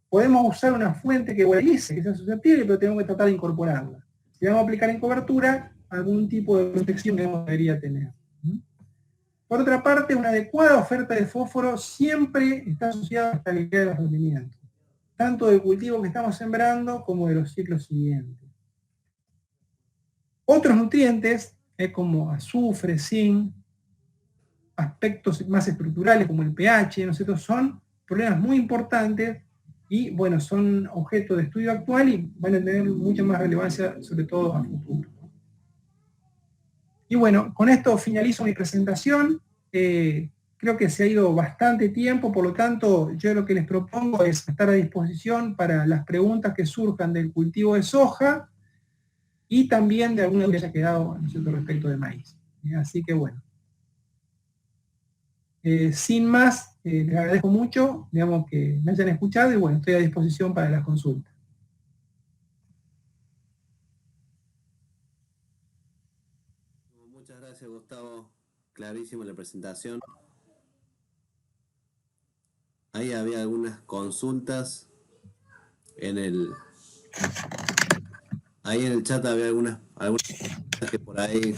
Podemos usar una fuente que volatilice, que sea susceptible, pero tenemos que tratar de incorporarla. Si vamos a aplicar en cobertura, algún tipo de protección que debería tener. Por otra parte, una adecuada oferta de fósforo siempre está asociada a la estabilidad de los rendimientos, tanto del cultivo que estamos sembrando como de los ciclos siguientes. Otros nutrientes, como azufre, zinc, aspectos más estructurales como el pH, ¿no es cierto?, son problemas muy importantes y, bueno, son objeto de estudio actual y van a tener mucha más relevancia, sobre todo a futuro. Y bueno, con esto finalizo mi presentación. Creo que se ha ido bastante tiempo, por lo tanto, yo lo que les propongo es estar a disposición para las preguntas que surjan del cultivo de soja y también de alguna que haya quedado, ¿no es cierto?, respecto de maíz. Así que bueno. Sin más, les agradezco mucho, digamos, que me hayan escuchado y bueno, estoy a disposición para las consultas. Muchas gracias, Gustavo. Clarísimo la presentación. Ahí había algunas consultas ahí en el chat había algunas que por ahí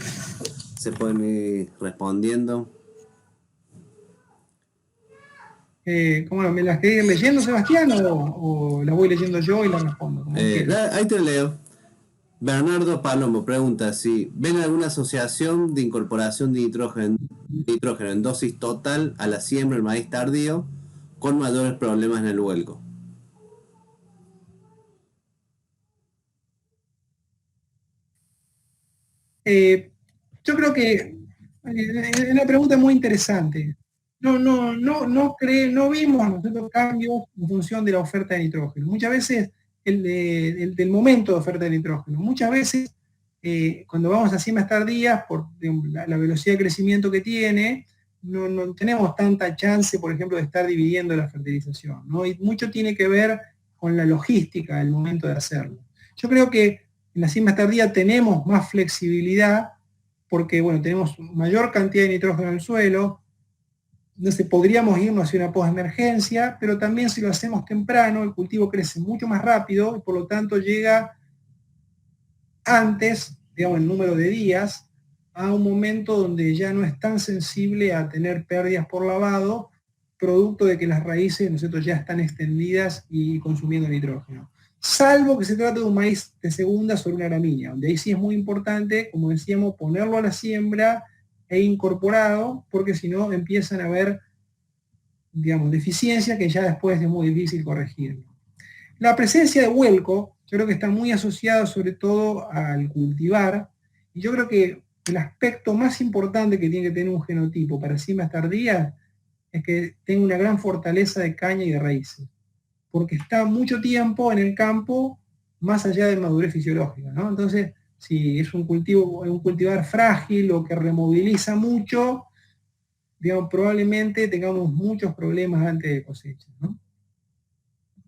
se pueden ir respondiendo. ¿Cómo no? ¿Me las quedé leyendo, Sebastián, o las voy leyendo yo y las respondo? Ahí te leo. Bernardo Palomo pregunta si ven alguna asociación de incorporación de nitrógeno en dosis total a la siembra del maíz tardío con mayores problemas en el vuelco. Yo creo que es una pregunta muy interesante. No vimos nosotros cambios en función de la oferta de nitrógeno. Muchas veces del momento de oferta de nitrógeno. Muchas veces cuando vamos a siembras tardías, por la velocidad de crecimiento que tiene, no tenemos tanta chance, por ejemplo, de estar dividiendo la fertilización, ¿no? Y mucho tiene que ver con la logística del momento de hacerlo. Yo creo que en la siembra tardía tenemos más flexibilidad porque, bueno, tenemos mayor cantidad de nitrógeno en el suelo. Entonces podríamos irnos hacia una postemergencia, pero también si lo hacemos temprano, el cultivo crece mucho más rápido y por lo tanto llega antes, digamos, el número de días, a un momento donde ya no es tan sensible a tener pérdidas por lavado, producto de que las raíces, ¿no es cierto?, ya están extendidas y consumiendo nitrógeno. Salvo que se trate de un maíz de segunda sobre una gramínea, donde ahí sí es muy importante, como decíamos, ponerlo a la siembra e incorporado, porque si no empiezan a haber, digamos, deficiencias que ya después es muy difícil corregir. La presencia de vuelco, yo creo que está muy asociada sobre todo al cultivar, y yo creo que el aspecto más importante que tiene que tener un genotipo para siembras tardías es que tenga una gran fortaleza de caña y de raíces, porque está mucho tiempo en el campo más allá de madurez fisiológica, ¿no? Entonces, si es un cultivar frágil o que removiliza mucho, digamos, probablemente tengamos muchos problemas antes de cosecha, ¿no?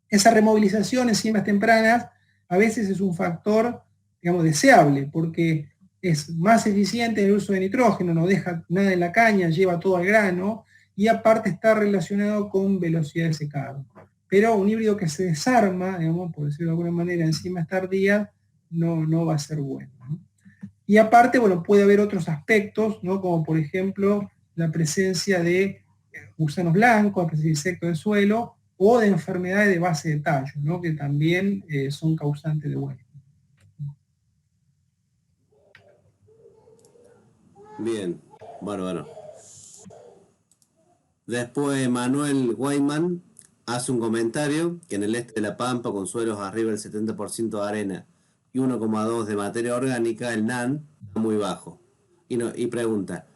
Esa removilización en siembras tempranas a veces es un factor, digamos, deseable, porque es más eficiente en el uso de nitrógeno, no deja nada en la caña, lleva todo al grano, y aparte está relacionado con velocidad de secado. Pero un híbrido que se desarma, digamos, por decirlo de alguna manera, en siembras tardías, no va a ser bueno, ¿no? Y aparte, bueno, puede haber otros aspectos, ¿no?, como por ejemplo la presencia de gusanos blancos, la presencia de insectos del suelo, o de enfermedades de base de tallo, ¿no?, que también son causantes de vuelco. Bien, bárbaro. Después Manuel Guayman hace un comentario que en el este de La Pampa, con suelos arriba del 70% de arena y 1,2 de materia orgánica, el NAN está muy bajo. Y pregunta,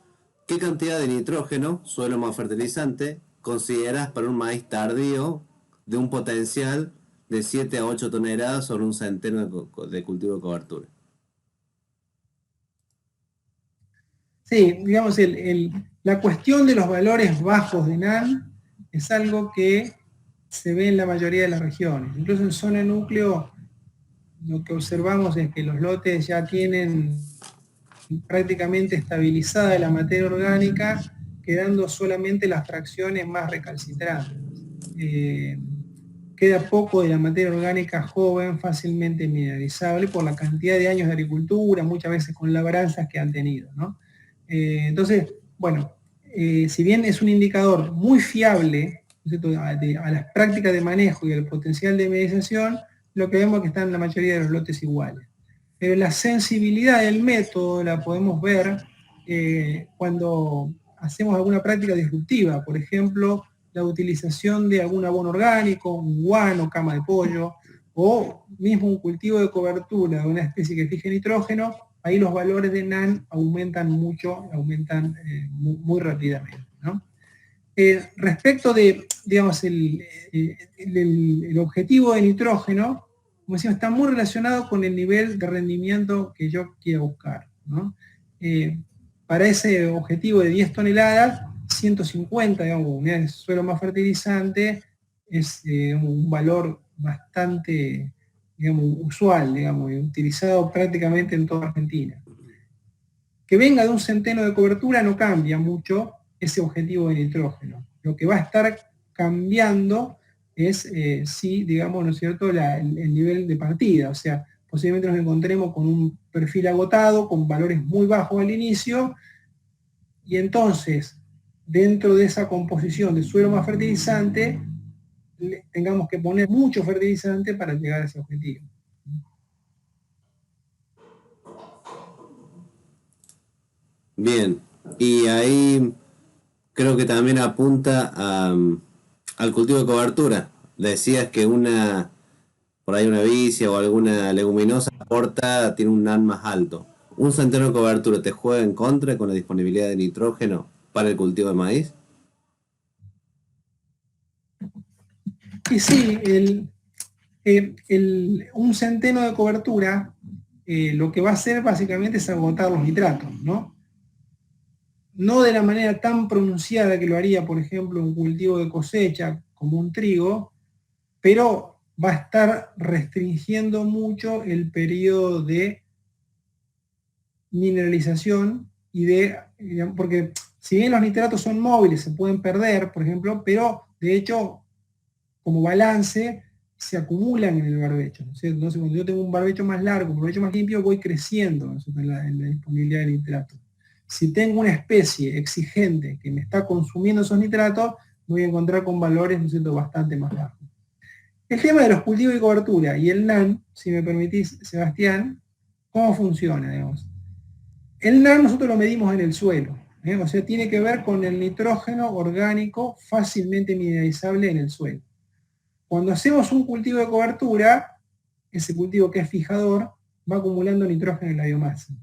¿qué cantidad de nitrógeno, suelo más fertilizante, consideras para un maíz tardío de un potencial de 7 a 8 toneladas sobre un centeno de cultivo de cobertura? Sí, digamos, la cuestión de los valores bajos de NAN es algo que se ve en la mayoría de las regiones. Incluso en zona núcleo, lo que observamos es que los lotes ya tienen prácticamente estabilizada la materia orgánica, quedando solamente las fracciones más recalcitrantes. Queda poco de la materia orgánica joven, fácilmente mineralizable por la cantidad de años de agricultura, muchas veces con labranzas que han tenido, ¿no? Entonces, bueno, si bien es un indicador muy fiable, ¿no?, a las prácticas de manejo y al potencial de mineralización, lo que vemos es que están la mayoría de los lotes iguales. Pero la sensibilidad del método la podemos ver cuando hacemos alguna práctica disruptiva, por ejemplo, la utilización de algún abono orgánico, un guano, cama de pollo, o mismo un cultivo de cobertura de una especie que fije nitrógeno. Ahí los valores de NAN aumentan mucho, aumentan muy rápidamente, ¿no? Respecto de, digamos, el objetivo de nitrógeno, como decimos, está muy relacionado con el nivel de rendimiento que yo quiero buscar, ¿no? Para ese objetivo de 10 toneladas, 150, digamos, unidades de suelo más fertilizante, es un valor bastante, digamos, usual, digamos, y utilizado prácticamente en toda Argentina. Que venga de un centeno de cobertura no cambia mucho ese objetivo de nitrógeno. Lo que va a estar cambiando es, sí, digamos, ¿no es cierto?, el nivel de partida. O sea, posiblemente nos encontremos con un perfil agotado, con valores muy bajos al inicio, y entonces, dentro de esa composición de suelo más fertilizante, tengamos que poner mucho fertilizante para llegar a ese objetivo. Bien, y ahí creo que también apunta al cultivo de cobertura. Decías que por ahí una vicia o alguna leguminosa aporta, tiene un NAN más alto. ¿Un centeno de cobertura te juega en contra con la disponibilidad de nitrógeno para el cultivo de maíz? Y sí, un centeno de cobertura lo que va a hacer básicamente es agotar los nitratos, ¿no? No de la manera tan pronunciada que lo haría, por ejemplo, un cultivo de cosecha como un trigo, pero va a estar restringiendo mucho el periodo de mineralización porque si bien los nitratos son móviles, se pueden perder, por ejemplo, pero de hecho, como balance, se acumulan en el barbecho, ¿no? Entonces, cuando yo tengo un barbecho más largo, un barbecho más limpio, voy creciendo, ¿no?, en la disponibilidad de nitratos. Si tengo una especie exigente que me está consumiendo esos nitratos, voy a encontrar con valores, ¿no es cierto?, bastante más bajos. El tema de los cultivos de cobertura y el NAN, si me permitís, Sebastián, ¿cómo funciona, digamos? El NAN nosotros lo medimos en el suelo, o sea, tiene que ver con el nitrógeno orgánico fácilmente mineralizable en el suelo. Cuando hacemos un cultivo de cobertura, ese cultivo que es fijador, va acumulando nitrógeno en la biomasa.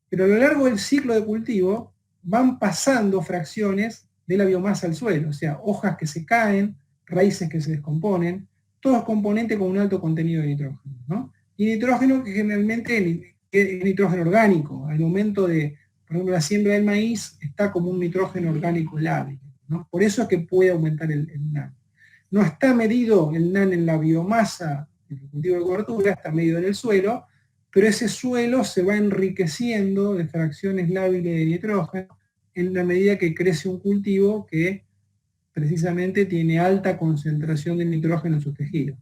Pero a lo largo del ciclo de cultivo van pasando fracciones de la biomasa al suelo, o sea, hojas que se caen, raíces que se descomponen, todos componentes con un alto contenido de nitrógeno, ¿no? Y nitrógeno que generalmente es nitrógeno orgánico. Al momento de, por ejemplo, la siembra del maíz está como un nitrógeno orgánico lábil, ¿no? Por eso es que puede aumentar el NAN. No está medido el NAN en la biomasa del cultivo de cobertura, está medido en el suelo, pero ese suelo se va enriqueciendo de fracciones lábiles de nitrógeno en la medida que crece un cultivo que precisamente tiene alta concentración de nitrógeno en sus tejidos.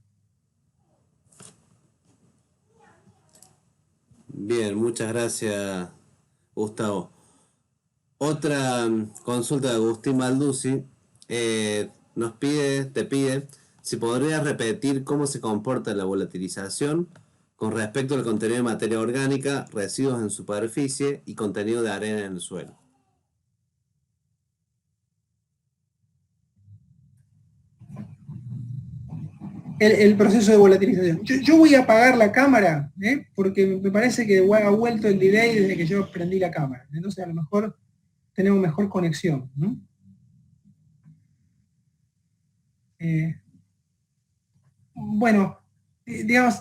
Bien, muchas gracias, Gustavo. Otra consulta de Agustín Balduzzi te pide si podrías repetir cómo se comporta la volatilización con respecto al contenido de materia orgánica, residuos en superficie y contenido de arena en el suelo. El proceso de volatilización. Yo voy a apagar la cámara, porque me parece que ha vuelto el delay desde que yo prendí la cámara. Entonces a lo mejor tenemos mejor conexión, ¿no? Bueno, digamos,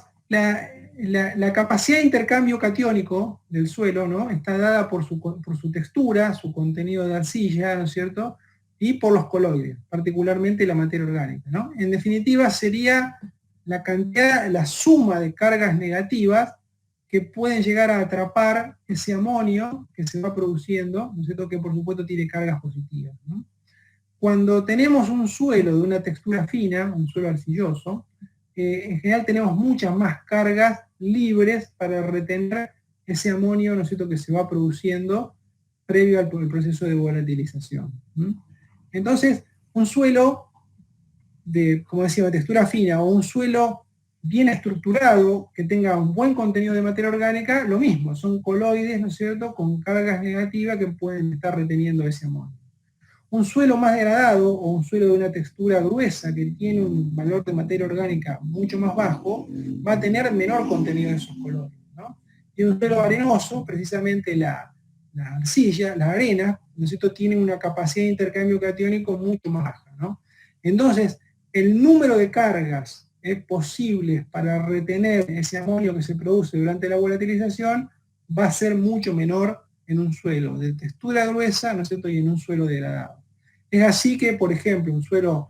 la capacidad de intercambio catiónico del suelo, ¿no? Está dada por su textura, su contenido de arcilla, ¿no es cierto? Y por los coloides, particularmente la materia orgánica, ¿no? En definitiva, sería la cantidad, la suma de cargas negativas que pueden llegar a atrapar ese amonio que se va produciendo, ¿no es cierto? Que por supuesto tiene cargas positivas, ¿no? Cuando tenemos un suelo de una textura fina, un suelo arcilloso, en general tenemos muchas más cargas libres para retener ese amonio, ¿no es cierto?, que se va produciendo previo al proceso de volatilización. Entonces, un suelo de, como decía, de textura fina o un suelo bien estructurado, que tenga un buen contenido de materia orgánica, lo mismo, son coloides, ¿no es cierto?, con cargas negativas que pueden estar reteniendo ese amonio. Un suelo más degradado o un suelo de una textura gruesa que tiene un valor de materia orgánica mucho más bajo, va a tener menor contenido de esos colores, ¿no? Y un suelo arenoso, precisamente la arcilla, la arena, ¿no es cierto?, tiene una capacidad de intercambio catiónico mucho más baja, ¿no? Entonces, el número de cargas posibles para retener ese amonio que se produce durante la volatilización va a ser mucho menor en un suelo de textura gruesa, ¿no es cierto?, y en un suelo degradado. Es así que, por ejemplo, un suelo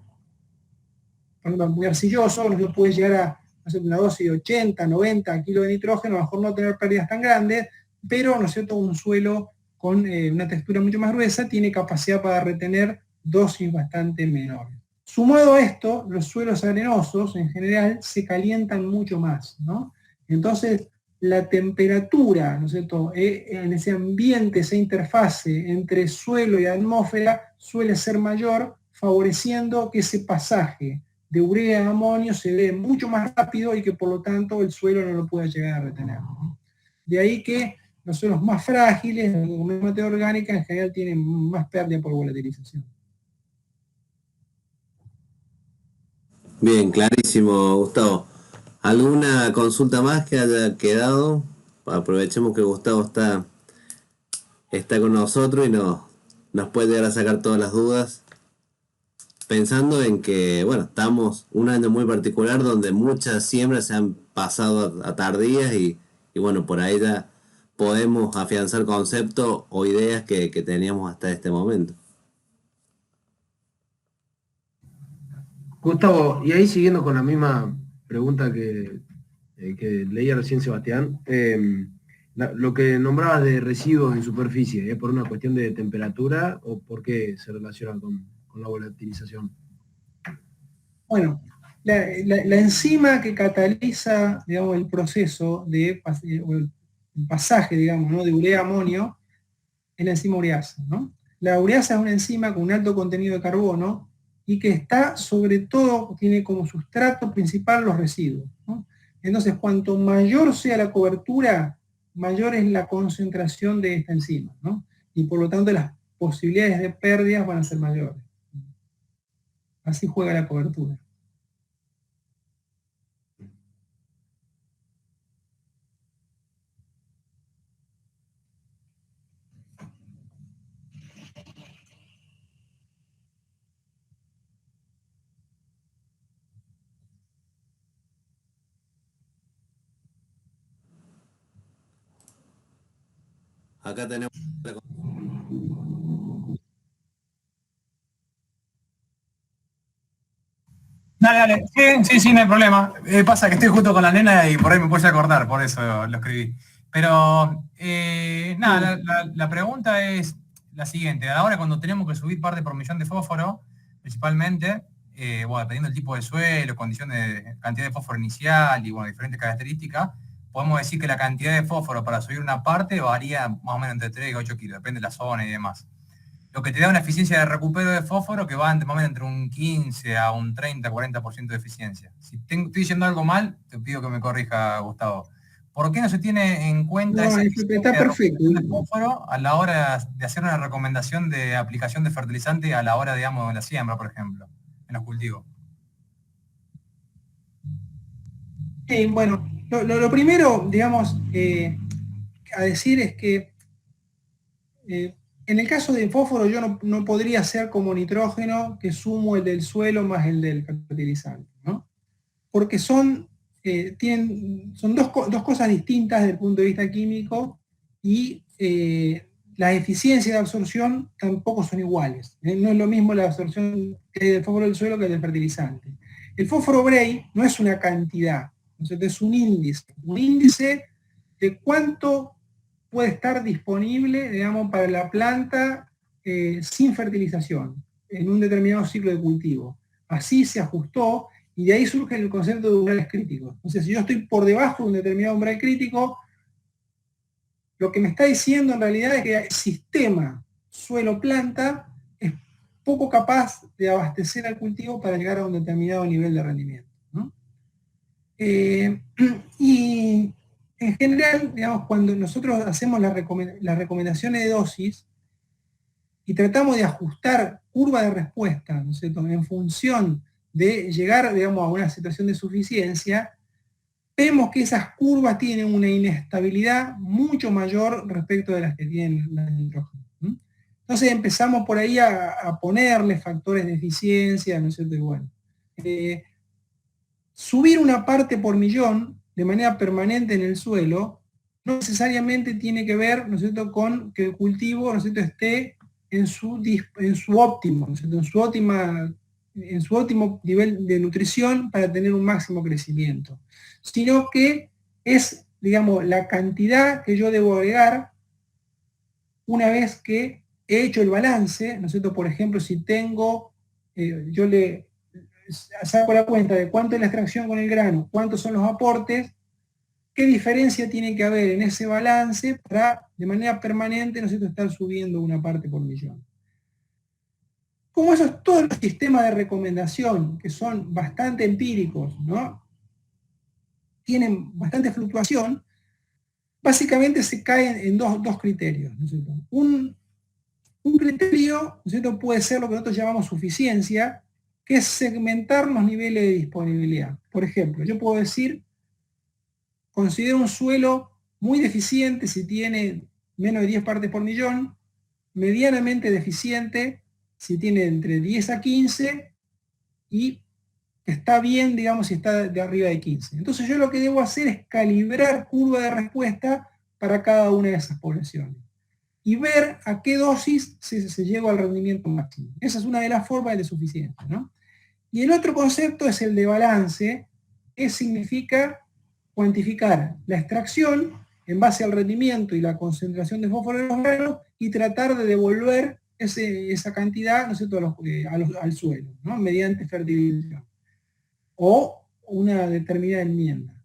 muy arcilloso no puede llegar a hacer una dosis de 80, 90 kilos de nitrógeno, a lo mejor no tener pérdidas tan grandes, pero, ¿no es cierto?, un suelo con una textura mucho más gruesa tiene capacidad para retener dosis bastante menores. Sumado a esto, los suelos arenosos en general se calientan mucho más, ¿no? Entonces, la temperatura, ¿no es cierto?, en ese ambiente, esa interfase entre suelo y atmósfera suele ser mayor, favoreciendo que ese pasaje de urea a amonio se dé mucho más rápido y que por lo tanto el suelo no lo pueda llegar a retener, ¿no? De ahí que los suelos más frágiles, con materia orgánica, en general tienen más pérdida por volatilización. Bien, clarísimo, Gustavo. ¿Alguna consulta más que haya quedado? Aprovechemos que Gustavo está con nosotros y nos puede llegar a sacar todas las dudas. Pensando en que, bueno, estamos un año muy particular donde muchas siembras se han pasado a tardías y bueno, por ahí ya podemos afianzar conceptos o ideas que teníamos hasta este momento. Gustavo, y ahí siguiendo con la misma pregunta que leía recién Sebastián, lo que nombrabas de residuos en superficie, ¿es por una cuestión de temperatura o por qué se relaciona con la volatilización? Bueno, la enzima que cataliza, digamos, el proceso de el pasaje, digamos, ¿no?, de urea a amonio es la enzima ureasa, ¿no? La ureasa es una enzima con un alto contenido de carbono y que está, sobre todo, tiene como sustrato principal los residuos, ¿no? Entonces, cuanto mayor sea la cobertura, mayor es la concentración de esta enzima, ¿no? Y por lo tanto las posibilidades de pérdidas van a ser mayores. Así juega la cobertura. Acá tenemos... Dale, dale. Sí, no hay problema. Pasa que estoy justo con la nena y por ahí me puse a acordar, por eso lo escribí. Pero, nada, la pregunta es la siguiente. Ahora cuando tenemos que subir parte por millón de fósforo, principalmente, bueno, dependiendo del tipo de suelo, condiciones de cantidad de fósforo inicial y, bueno, diferentes características, podemos decir que la cantidad de fósforo para subir una parte varía más o menos entre 3 y 8 kilos, depende de la zona y demás. Lo que te da una eficiencia de recupero de fósforo que va más o menos entre un 15 a un 30, 40% de eficiencia. Si estoy diciendo algo mal, te pido que me corrija, Gustavo. ¿por qué no se tiene en cuenta No, esa está perfecto. de fósforo a la hora de hacer una recomendación de aplicación de fertilizante a la hora, digamos, de la siembra, por ejemplo, en los cultivos? Bueno, lo primero, digamos, a decir es que en el caso del fósforo yo no podría hacer como nitrógeno, que sumo el del suelo más el del fertilizante, ¿no? Porque son dos cosas distintas desde el punto de vista químico y las eficiencias de absorción tampoco son iguales. No es lo mismo la absorción que hay del fósforo del suelo que del fertilizante. El fósforo Bray no es una cantidad, es un índice de cuánto puede estar disponible, digamos, para la planta sin fertilización en un determinado ciclo de cultivo. Así se ajustó y de ahí surge el concepto de umbrales críticos. Entonces, si yo estoy por debajo de un determinado umbral crítico, lo que me está diciendo en realidad es que el sistema suelo-planta es poco capaz de abastecer al cultivo para llegar a un determinado nivel de rendimiento, ¿no? Y en general, digamos, cuando nosotros hacemos las recomendaciones de dosis y tratamos de ajustar curva de respuesta, ¿no es cierto?, en función de llegar, digamos, a una situación de suficiencia, vemos que esas curvas tienen una inestabilidad mucho mayor respecto de las que tienen las nitrógeno. Entonces empezamos por ahí a ponerle factores de eficiencia, ¿no es cierto? Y bueno, subir una parte por millón de manera permanente en el suelo no necesariamente tiene que ver, ¿no es cierto?, con que el cultivo, ¿no es cierto?, esté en su óptimo, ¿no es cierto?, en su óptimo nivel de nutrición para tener un máximo crecimiento, sino que es, digamos, la cantidad que yo debo agregar una vez que he hecho el balance, ¿no es cierto? Por ejemplo, si tengo, yo le saco la cuenta de cuánto es la extracción con el grano, cuántos son los aportes, qué diferencia tiene que haber en ese balance para, de manera permanente, ¿no es cierto?, estar subiendo una parte por millón. Como esos todos los sistemas de recomendación, que son bastante empíricos, ¿no?, tienen bastante fluctuación, básicamente se caen en dos criterios, ¿no es cierto? Un criterio, ¿no es cierto?, puede ser lo que nosotros llamamos suficiencia, que es segmentar los niveles de disponibilidad. Por ejemplo, yo puedo decir, considero un suelo muy deficiente si tiene menos de 10 partes por millón, medianamente deficiente si tiene entre 10 a 15 y está bien, digamos, si está de arriba de 15. Entonces yo lo que debo hacer es calibrar curva de respuesta para cada una de esas poblaciones y ver a qué dosis se llega al rendimiento máximo. Esa es una de las formas de suficiencia, ¿no? Y el otro concepto es el de balance, que significa cuantificar la extracción en base al rendimiento y la concentración de fósforo en los granos y tratar de devolver esa cantidad, ¿no es cierto?, al suelo, ¿no?, mediante fertilización o una determinada enmienda.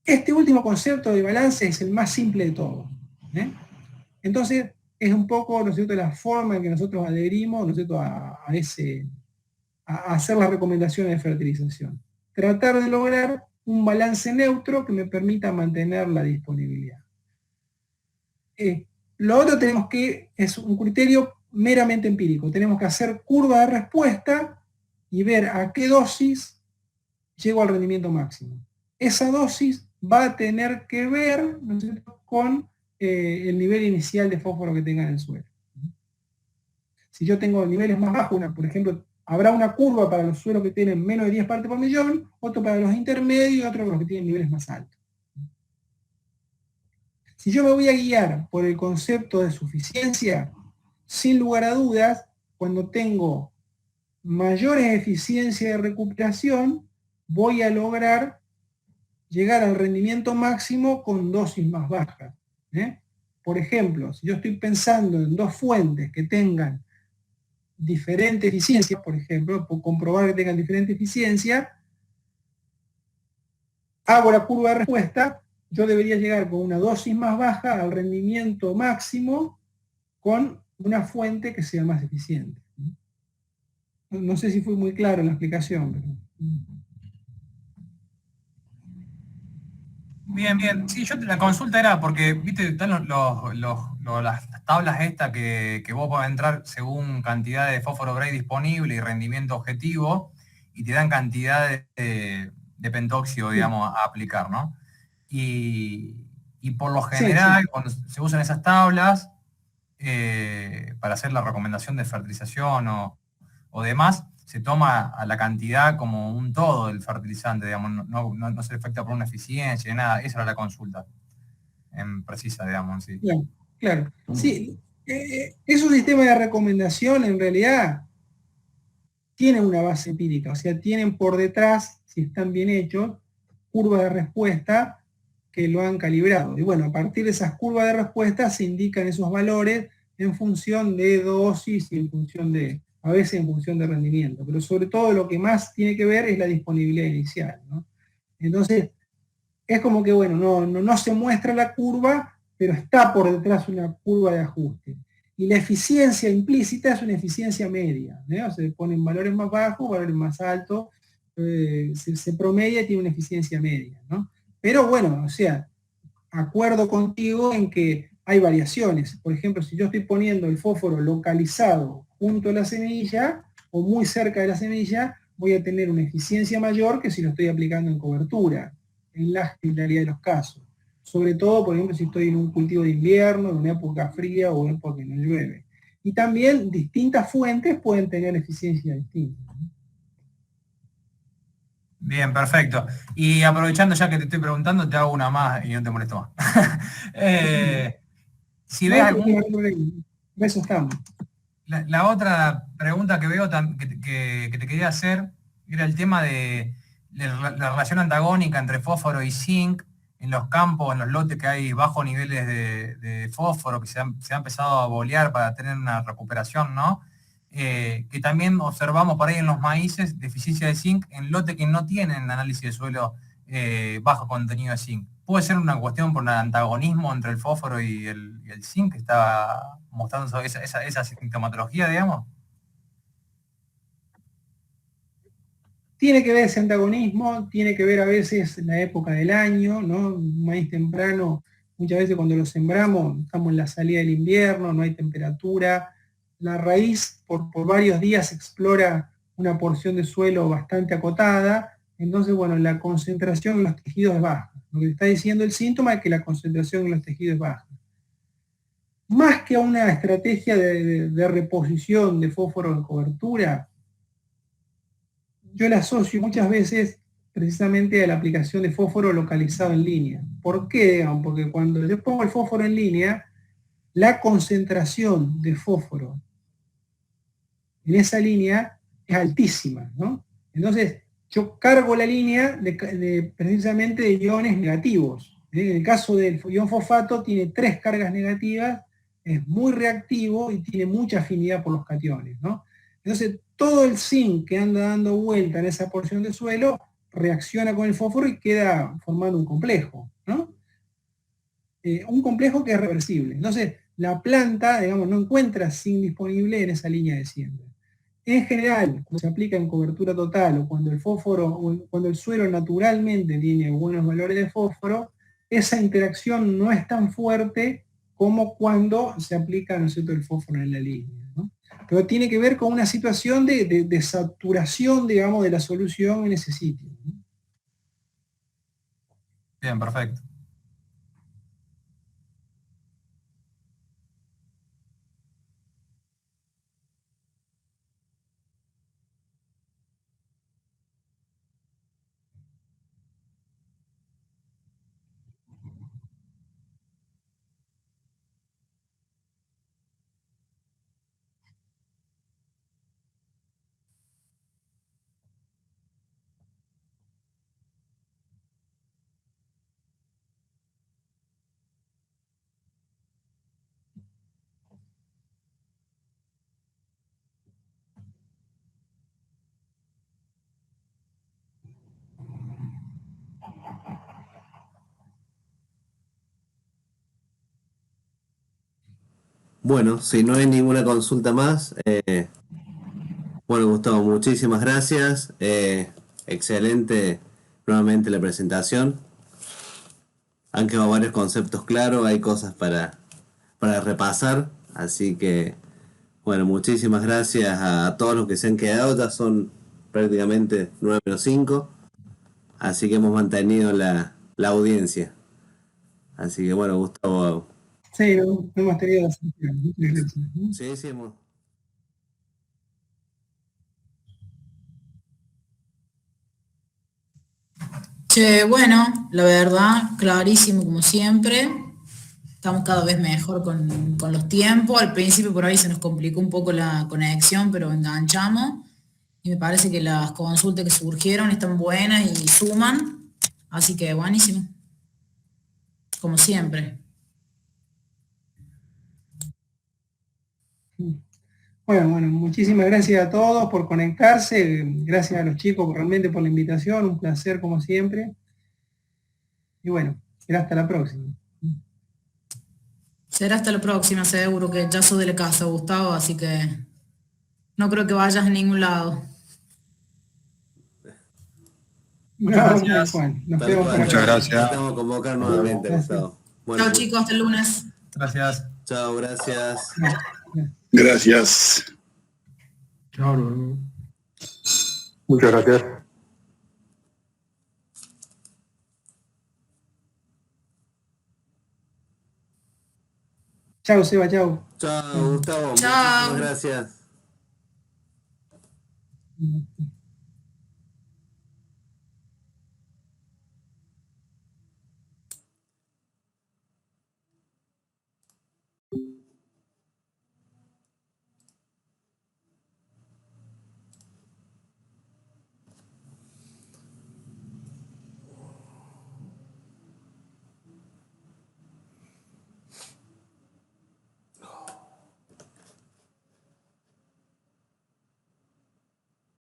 Este último concepto de balance es el más simple de todos, ¿eh? Entonces es un poco, ¿no es cierto?, la forma en que nosotros adherimos, ¿no es cierto?, a hacer las recomendaciones de fertilización. Tratar de lograr un balance neutro que me permita mantener la disponibilidad. Lo otro es un criterio meramente empírico. Tenemos que hacer curva de respuesta y ver a qué dosis llego al rendimiento máximo. Esa dosis va a tener que ver, ¿no es cierto?, con el nivel inicial de fósforo que tenga en el suelo. Si yo tengo niveles más bajos, por ejemplo, habrá una curva para los suelos que tienen menos de 10 partes por millón, otro para los intermedios y otro para los que tienen niveles más altos. Si yo me voy a guiar por el concepto de suficiencia, sin lugar a dudas, cuando tengo mayores eficiencias de recuperación, voy a lograr llegar al rendimiento máximo con dosis más bajas, ¿eh? Por ejemplo, si yo estoy pensando en dos fuentes que tengan diferente eficiencia, por ejemplo, por comprobar que tengan diferente eficiencia, hago la curva de respuesta, yo debería llegar con una dosis más baja al rendimiento máximo con una fuente que sea más eficiente. No sé si fue muy claro en la explicación, pero... Bien, bien. Sí, la consulta era porque, viste, están las tablas estas que vos podés entrar según cantidad de fósforo Bray disponible y rendimiento objetivo, y te dan cantidad de pentóxido, Sí, digamos, a aplicar, ¿no? Y, y por lo sí, sí. general, cuando se usan esas tablas, para hacer la recomendación de fertilización o demás, se toma a la cantidad como un todo del fertilizante, digamos, no se afecta por una eficiencia, nada, esa era la consulta en precisa, digamos, sí. Claro, claro. Sí, esos sistemas de recomendación en realidad tienen una base empírica, o sea, tienen por detrás, si están bien hechos, curvas de respuesta que lo han calibrado. Y bueno, a partir de esas curvas de respuesta se indican esos valores en función de dosis y en función de, a veces en función de rendimiento, pero sobre todo lo que más tiene que ver es la disponibilidad inicial, ¿no? Entonces, es como que, bueno, no se muestra la curva, pero está por detrás una curva de ajuste. Y la eficiencia implícita es una eficiencia media, ¿no? Se ponen valores más bajos, valores más altos, se promedia y tiene una eficiencia media, ¿no? Pero bueno, o sea, acuerdo contigo en que hay variaciones. Por ejemplo, si yo estoy poniendo el fósforo localizado junto a la semilla o muy cerca de la semilla, voy a tener una eficiencia mayor que si lo estoy aplicando en cobertura, en la generalidad de los casos. Sobre todo, por ejemplo, si estoy en un cultivo de invierno, en una época fría o en época que no llueve. Y también distintas fuentes pueden tener eficiencia distinta. Bien, perfecto. Y aprovechando ya que te estoy preguntando, te hago una más y no te molesto más. Eh, si No ves hay algún problema, no hay problema. De eso estamos. La otra pregunta que veo que te quería hacer era el tema de la relación antagónica entre fósforo y zinc en los campos, en los lotes que hay bajos niveles de fósforo, que se ha empezado a bolear para tener una recuperación, ¿no? Que también observamos por ahí en los maíces deficiencia de zinc en lotes que no tienen análisis de suelo bajo contenido de zinc. ¿Puede ser una cuestión por un antagonismo entre el fósforo y el zinc que está mostrando esa sintomatología, digamos? Tiene que ver ese antagonismo, tiene que ver a veces la época del año, ¿no? Un maíz temprano, muchas veces cuando lo sembramos, estamos en la salida del invierno, no hay temperatura, la raíz por varios días explora una porción de suelo bastante acotada, entonces, bueno, la concentración en los tejidos es baja. Lo que está diciendo el síntoma es que la concentración en los tejidos es baja. Más que una estrategia de reposición de fósforo en cobertura, yo la asocio muchas veces precisamente a la aplicación de fósforo localizado en línea. ¿Por qué? Digamos? Porque cuando yo pongo el fósforo en línea, la concentración de fósforo en esa línea es altísima, ¿no? Entonces, yo cargo la línea precisamente de iones negativos. En el caso del ion fosfato tiene 3 cargas negativas, es muy reactivo y tiene mucha afinidad por los cationes, ¿no? Entonces, todo el zinc que anda dando vuelta en esa porción de suelo reacciona con el fósforo y queda formando un complejo, ¿no? Un complejo que es reversible. Entonces, la planta, digamos, no encuentra zinc disponible en esa línea de siembra. En general, cuando se aplica en cobertura total o cuando el fósforo, o cuando el suelo naturalmente tiene buenos valores de fósforo, esa interacción no es tan fuerte como cuando se aplica, ¿no es cierto?, el fósforo en la línea, ¿no? Pero tiene que ver con una situación de saturación, digamos, de la solución en ese sitio, ¿no? Bien, perfecto. Bueno, si no hay ninguna consulta más, bueno, Gustavo, muchísimas gracias. Excelente nuevamente la presentación. Han quedado varios conceptos claros, hay cosas para repasar, así que, bueno, muchísimas gracias a todos los que se han quedado, ya son prácticamente 9 menos 5, así que hemos mantenido la audiencia. Así que, bueno, Gustavo. Sí, no hemos tenido la sesión. Muchas gracias, ¿no? Sí, hemos... Che, bueno, la verdad, clarísimo como siempre. Estamos cada vez mejor con los tiempos. Al principio por ahí se nos complicó un poco la conexión, pero enganchamos. Y me parece que las consultas que surgieron están buenas y suman. Así que buenísimo. Como siempre. Bueno, muchísimas gracias a todos por conectarse. Gracias a los chicos realmente por la invitación. Un placer como siempre. Y bueno, será hasta la próxima. Será hasta la próxima, seguro que ya soy de la casa, Gustavo, así que no creo que vayas a ningún lado. Muchas No, gracias. tal cual. Nos Tal vemos cual. por Muchas acá. gracias. Te tengo que convocar nuevamente, Gracias. Gustavo. Bueno, Chao chicos, hasta el lunes. Gracias. chao, gracias. Gracias. Chao, nos vemos. Muchas gracias. Chao, Seba, chao. Chao, Gustavo. Chao. Muchísimas gracias.